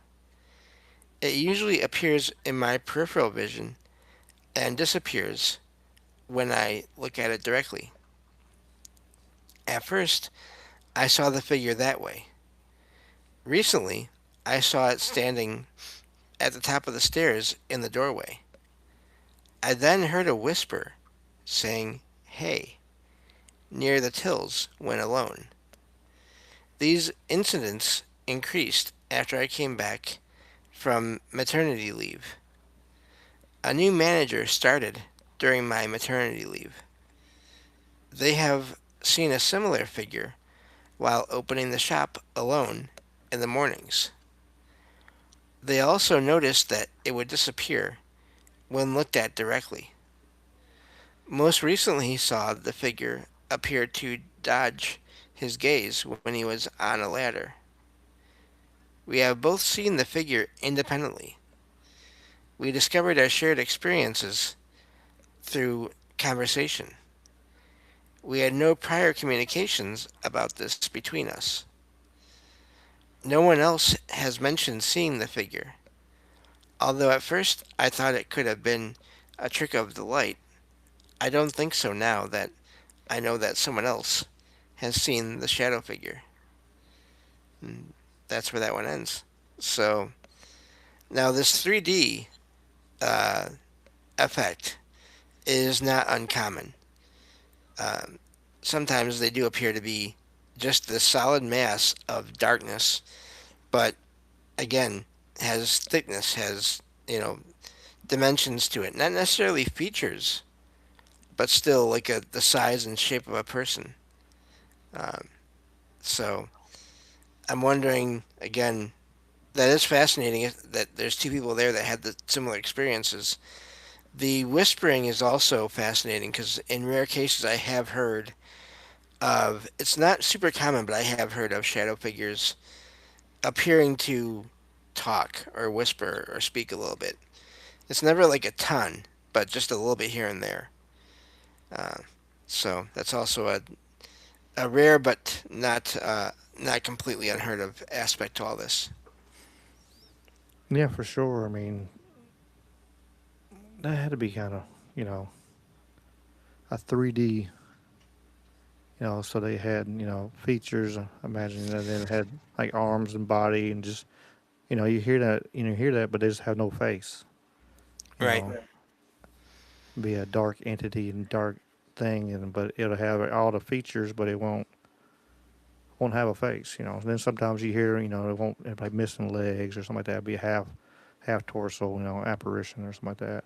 It usually appears in my peripheral vision and disappears when I look at it directly. At first, I saw the figure that way. Recently, I saw it standing at the top of the stairs in the doorway. I then heard a whisper saying, "Hey," near the tills when alone. These incidents increased after I came back from maternity leave. A new manager started during my maternity leave. They have seen a similar figure while opening the shop alone in the mornings. They also noticed that it would disappear when looked at directly. Most recently, he saw the figure appear to dodge his gaze when he was on a ladder. We have both seen the figure independently. We discovered our shared experiences through conversation. We had no prior communications about this between us. No one else has mentioned seeing the figure, although at first I thought it could have been a trick of the light. I don't think so now that I know that someone else has seen the shadow figure. And that's where that one ends. So now this 3D uh, effect is not uncommon. Um, Sometimes they do appear to be just the solid mass of darkness, but again, has thickness, has, dimensions to it. Not necessarily features, but still like the size and shape of a person. Um, so I'm wondering, again, that is fascinating that there's two people there that had the similar experiences. The whispering is also fascinating because in rare cases I have heard of, it's not super common, but I have heard of shadow figures appearing to talk or whisper or speak a little bit. It's never like a ton, but just a little bit here and there. Uh, so that's also a rare but not completely unheard of aspect to all this. Yeah, for sure. I mean, that had to be kind of, you know, a 3D, so they had, features. Imagine that they had arms and body and just, you hear that, but they just have no face. you Right. know, be a dark entity and dark thing, and but it'll have all the features, but it won't have a face, you know. And then sometimes you hear, you know, it won't it like missing legs or something like that. It'll be a half torso, you know, apparition or something like that.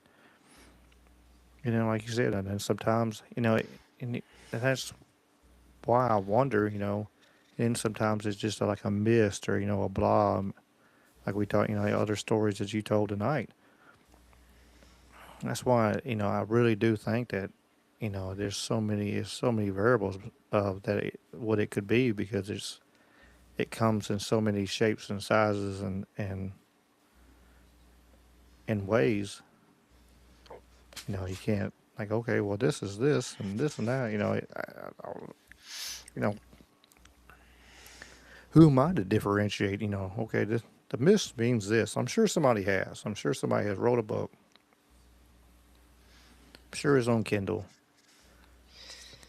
And then, like you said, and then sometimes, you know, and that's why I wonder, you know. And sometimes it's just like a mist or you know a blob, like we talked, you know, the other stories that you told tonight. That's why you know I really do think that you know there's so many variables of that what it could be because it comes in so many shapes and sizes and ways. You know, you can't like okay, well this is this and this and that. You know, you know, who am I to differentiate? You know, okay, the mist means this. I'm sure somebody has. I'm sure somebody has wrote a book. I'm sure it's on Kindle.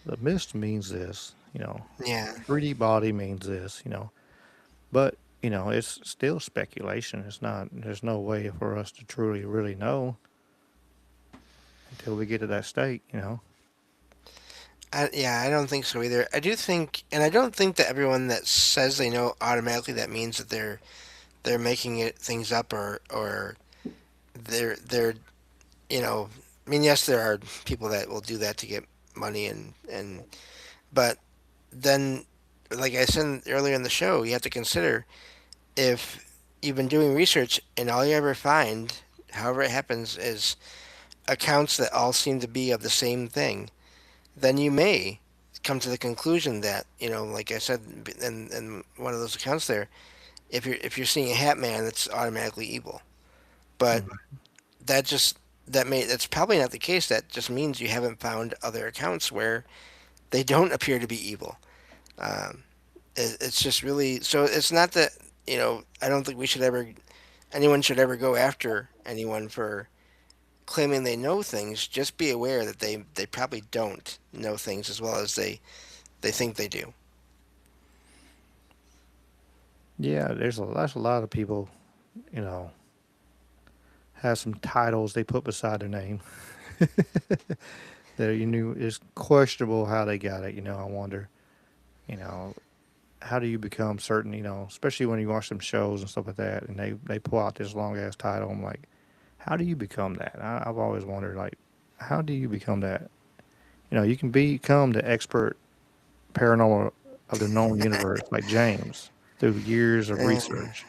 The mist means this. You know, Yeah. 3D body means this. You know, but you know, it's still speculation. It's not. There's no way for us to truly really know until we get to that state. You know. Yeah, I don't think so either. I do think, and I don't think that everyone that says they know automatically that means that they're making it things up or they're you know. I mean, yes, there are people that will do that to get money and but then, like I said earlier in the show, you have to consider if you've been doing research and all you ever find, however it happens, is accounts that all seem to be of the same thing, then you may come to the conclusion that like I said in one of those accounts there, if you're seeing a hat man, it's automatically evil. But Mhm. that just that's probably not the case. That just means you haven't found other accounts where they don't appear to be evil. Um, it's just really so. It's not that I don't think we should ever anyone should ever go after anyone for claiming they know things. Just be aware that they probably don't know things as well as they think they do. Yeah, there's a lot of people. You know, have some titles they put beside their name that you knew is questionable how they got it. You know, I wonder. You know, how do you become certain? You know, especially when you watch some shows and stuff like that, and they pull out this long ass title. I'm like, how do you become that? I've always wondered, like, how do you become that? You know, you can become the expert paranormal of the known universe, like James, through years of Uh, research.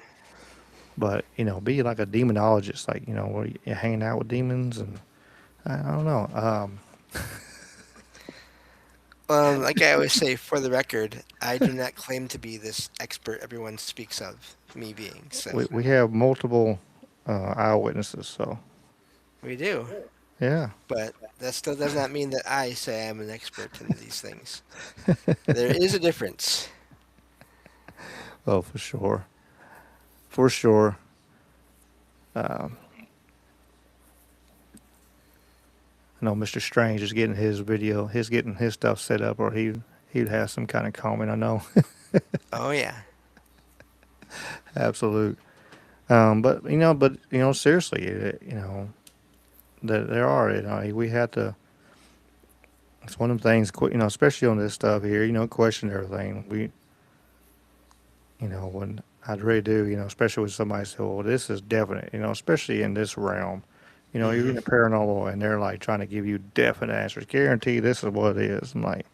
But you know, be like a demonologist, like you know, where you're hanging out with demons, and I don't know. like I always say, for the record, I do not claim to be this expert everyone speaks of me being. So We have multiple eyewitnesses, so we do, yeah. but that still does not mean that I say I'm an expert in these things. There is a difference. Oh, for sure, for sure. Um, I know Mr. Strange is getting his video, he's getting his stuff set up, or he'd have some kind of comment. I know, Oh yeah, absolute. But you know, seriously, you know, there are, you know, we had to. It's one of the things, you know, especially on this stuff here, you know, question everything. You know, when I'd really do, you know, especially when somebody said, well, this is definite, you know, especially in this realm, you know, you're in hmm the paranormal and they're like trying to give you definite answers, guarantee this is what it is. I'm like,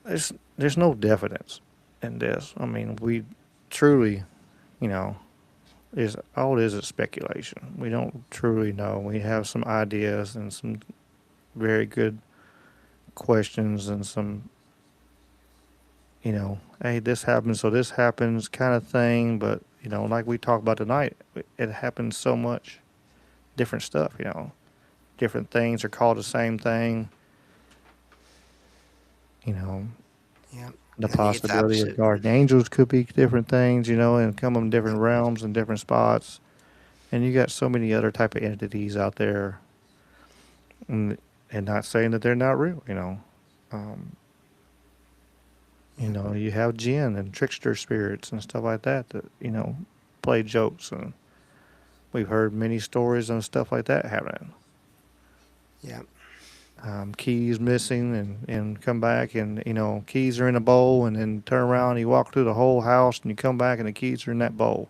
there's no definite in this. I mean, we truly, you know, is all it is speculation. We don't truly know. We have some ideas and some very good questions and some, you know, hey, this happens, so this happens kind of thing. But, you know, like we talked about tonight, it happens so much different stuff, you know. Different things are called the same thing, you know. yeah. The And then you get the possibility of opposite. guardian angels could be different things, you know, and come from different realms and different spots. And you got so many other type of entities out there, and, and not saying that they're not real, you know. Um, you Yep. know, you have jinn and trickster spirits and stuff like that that, you know, play jokes and We've heard many stories and stuff like that happening. Yeah. Keys missing and come back and keys are in a bowl and then turn around and you walk through the whole house and you come back and the keys are in that bowl.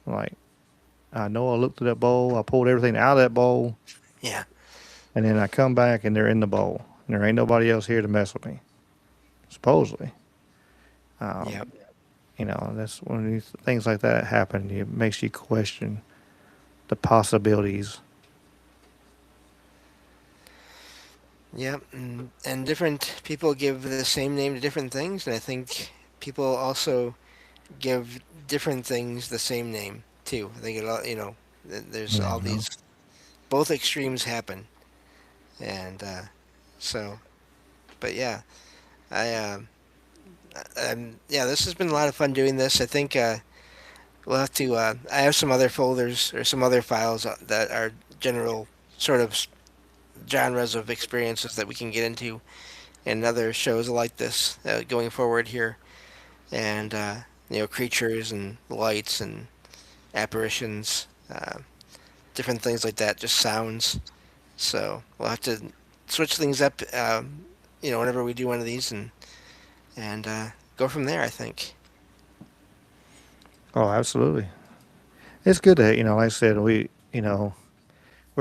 Like I know I looked through that bowl, I pulled everything out of that bowl, Yeah. and then I come back and they're in the bowl and there ain't nobody else here to mess with me. Supposedly, Yeah. um, that's when things like that happen. It makes you question the possibilities. Yeah. And different people give the same name to different things, and I think people also give different things the same name too. I think there's Yeah, all these both extremes happen, and so. But yeah, I yeah, this has been a lot of fun doing this. I think we'll have to. I have some other folders or some other files that are general sort of genres of experiences that we can get into, and other shows like this going forward here, and creatures and lights and apparitions, different things like that, just sounds. So we'll have to switch things up, whenever we do one of these, and go from there. I think. Oh, absolutely. It's good to like I said, we're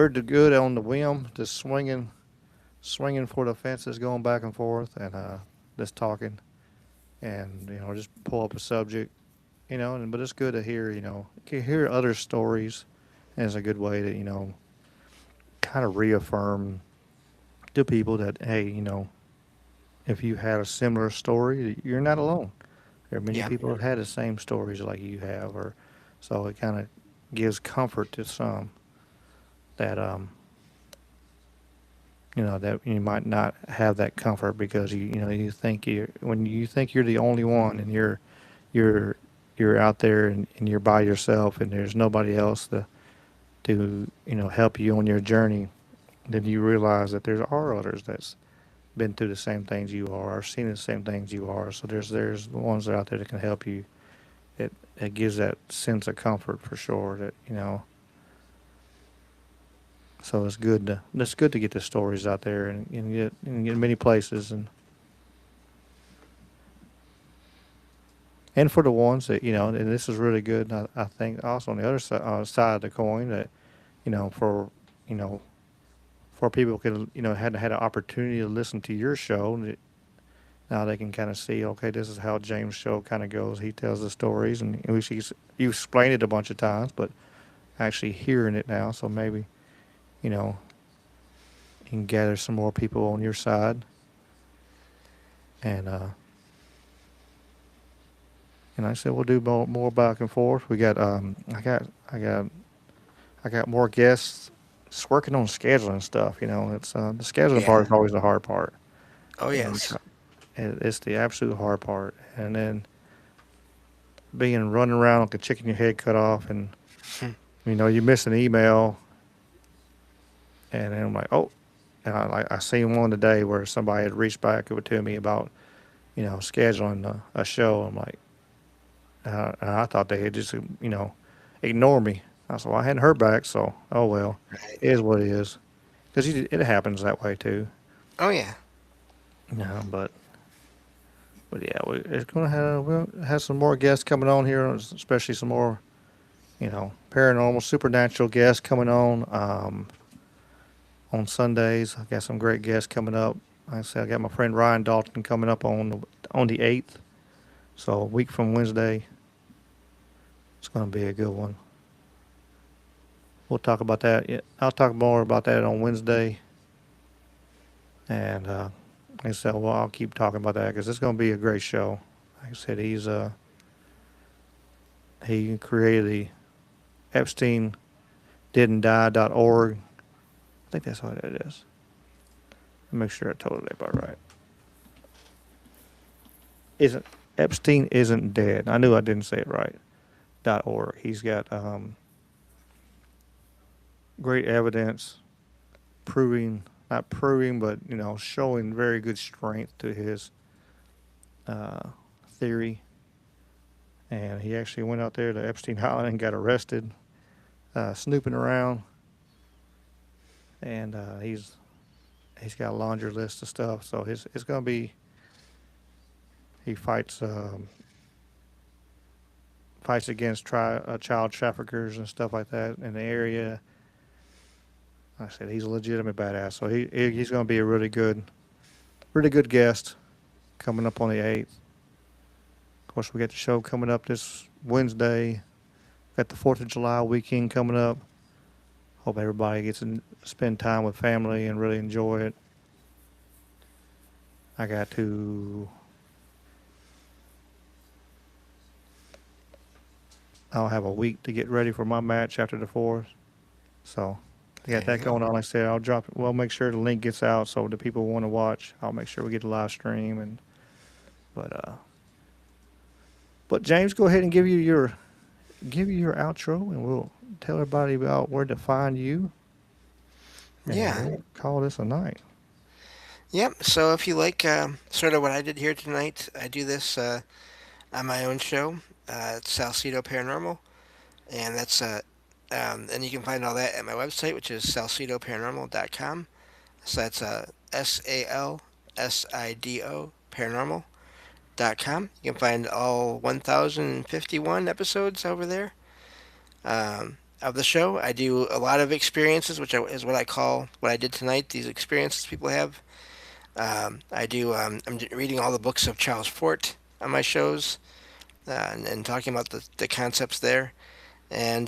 good on the whim, just swinging for the fences, going back and forth, and just talking, and just pull up a subject, but it's good to hear, hear other stories, and it's a good way to kind of reaffirm to people that hey, if you had a similar story, you're not alone. There are many Yeah. people that had the same stories like you have, or so it kind of gives comfort to some that that you might not have that comfort because you think you think you're the only one and you're you're out there and you're by yourself and there's nobody else to help you on your journey, then you realize that there are others that's been through the same things you are or seen the same things you are. So there's ones out there that can help you. It gives that sense of comfort for sure. That so it's good to get the stories out there and get many places and for the ones that and this is really good. I think also on the other side of the coin that for you know for people who can hadn't had an opportunity to listen to your show. Now they can kind of see, okay, this is how James' show kind of goes. He tells the stories, and you explained it a bunch of times, but actually hearing it now, so maybe you know you can gather some more people on your side, and I said we'll do more back and forth. We got I got more guests. Just working on scheduling stuff. It's the scheduling Yeah. part is always the hard part. Oh We yes. try, it's the absolute hard part, and then being running around like a chicken your head cut off, and you miss an email, and then I'm like, oh, and I seen one today where somebody had reached back to me about scheduling a show. I'm like, and I thought they had just ignored me. I said, well, I hadn't heard back, so oh well, Right. it is what it is, because it happens that way too. Oh yeah. But yeah, it's gonna we'll have some more guests coming on here, especially some more paranormal, supernatural guests coming on Sundays. I got some great guests coming up. Like I said, I got my friend Ryan Dalton coming up on the 8th. So a week from Wednesday, it's going to be a good one. We'll talk about that. Yeah, I'll talk more about that on Wednesday. And like I said, well, I'll keep talking about that because it's going to be a great show. Like I said, he created the Epstein didn't die.org. I think that's what it is. Make sure I told it about right. Isn't Epstein isn't dead? I knew I didn't say it right. .org. He's got great evidence proving, not proving, but showing very good strength to his uh, theory. And he actually went out there to Epstein Island and got arrested. snooping around, and he's got a laundry list of stuff. So it's gonna be he fights against child traffickers and stuff like that in the area. Like I said, he's a legitimate badass. So he's gonna be a really good guest coming up on the 8th. Of course, we got the show coming up this Wednesday. Got the 4th of July weekend coming up. Hope everybody gets to spend time with family and really enjoy it. I'll have a week to get ready for my match after the 4th. So I got that going on. Like I said, I'll drop it. We'll make sure the link gets out so the people who want to watch. I'll make sure we get the live stream. But James, go ahead and give you your outro, and we'll tell everybody about where to find you. And we'll call this a night. Yep. So if you like sort of what I did here tonight, I do this on my own show. It's Salcedo Paranormal, and that's and you can find all that at my website, which is salcedoparanormal.com. So that's SALSIDO paranormal.com. You can find all 1,051 episodes over there of the show. I do a lot of experiences, which is what I call what I did tonight. These experiences people have. I'm reading all the books of Charles Fort on my shows and talking about the concepts there. And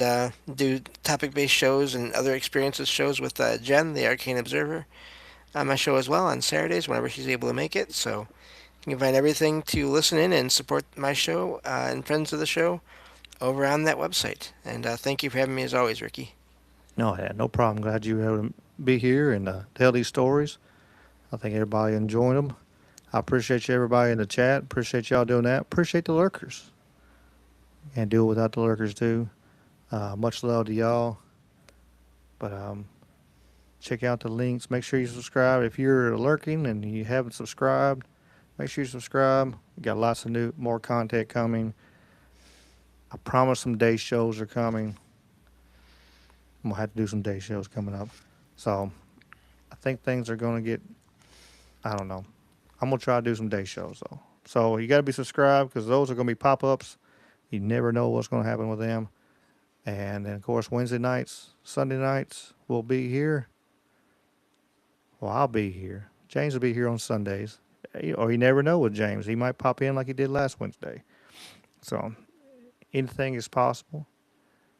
do topic-based shows and other experiences shows with Jen, the Arcane Observer, on my show as well on Saturdays whenever she's able to make it. So you can find everything to listen in and support my show and friends of the show over on that website. And thank you for having me as always, Ricky. No, yeah, no problem. Glad you were able to be here and tell these stories. I think everybody enjoyed them. I appreciate you, everybody in the chat. Appreciate y'all doing that. Appreciate the lurkers. Can't do it without the lurkers, too. Much love to y'all. But check out the links. Make sure you subscribe. If you're lurking and you haven't subscribed, make sure you subscribe. We got lots of more content coming. I promise some day shows are coming. I'm going to have to do some day shows coming up. So I think things are going to get, I don't know. I'm going to try to do some day shows, though. So you got to be subscribed because those are going to be pop-ups. You never know what's going to happen with them. And then, of course, Wednesday nights, Sunday nights, we'll be here. Well, I'll be here. James will be here on Sundays. Or you never know with James. He might pop in like he did last Wednesday. So anything is possible.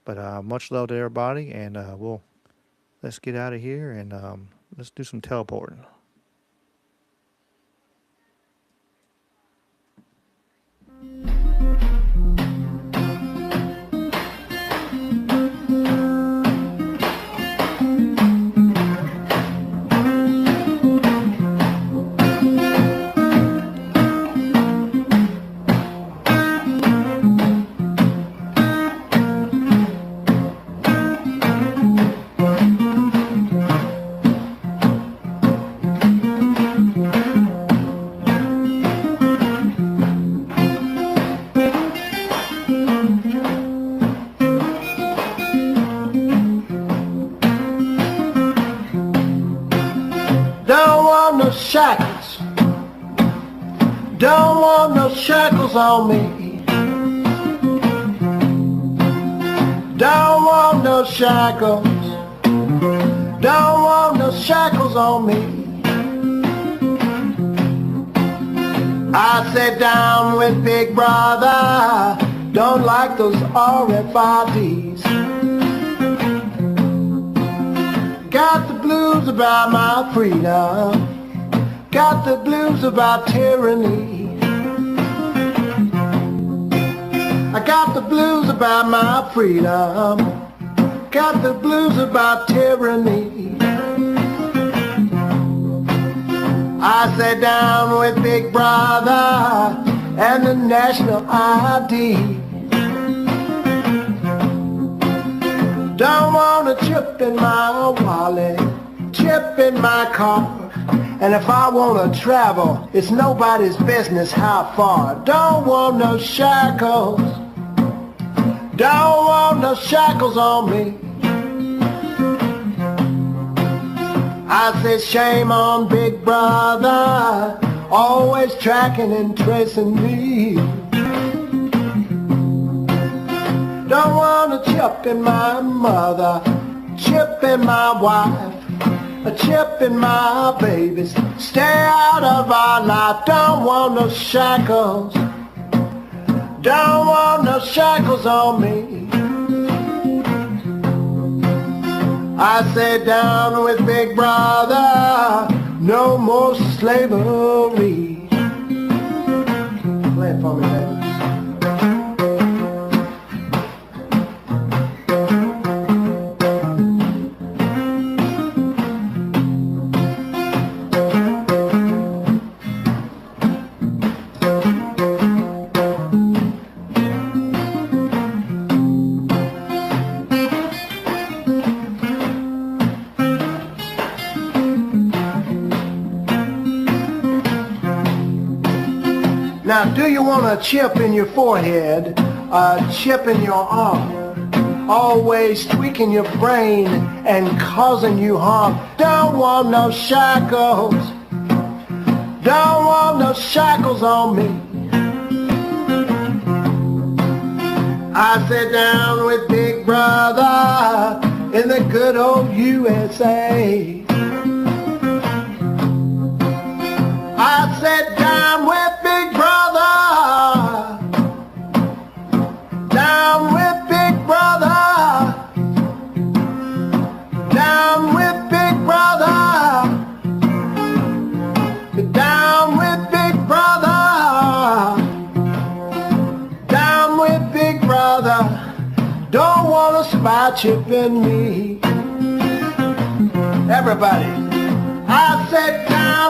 But much love to everybody. And let's get out of here and let's do some teleporting. Shackles, don't want no shackles on me. Don't want no shackles, don't want no shackles on me. I sat down with Big Brother, don't like those RFIDs. Got the blues about my freedom. Got the blues about tyranny. I got the blues about my freedom. Got the blues about tyranny. I sat down with Big Brother and the national ID. Don't want a chip in my wallet, chip in my car. And if I want to travel, it's nobody's business how far. Don't want no shackles. Don't want no shackles on me. I said shame on Big Brother, always tracking and tracing me. Don't want a chip in my mother, chip in my wife, a chip in my babies. Stay out of our life, don't want no shackles, don't want no shackles on me. I said down with Big Brother, no more slavery. Play it for me, baby. Now, do you want a chip in your forehead, a chip in your arm, always tweaking your brain and causing you harm? Don't want no shackles, don't want no shackles on me. I sit down with Big Brother in the good old USA. I sat down with Big Brother, down with Big Brother, down with Big Brother, down with Big Brother, down with Big Brother. Don't want a spy chip in me. Everybody, I sat down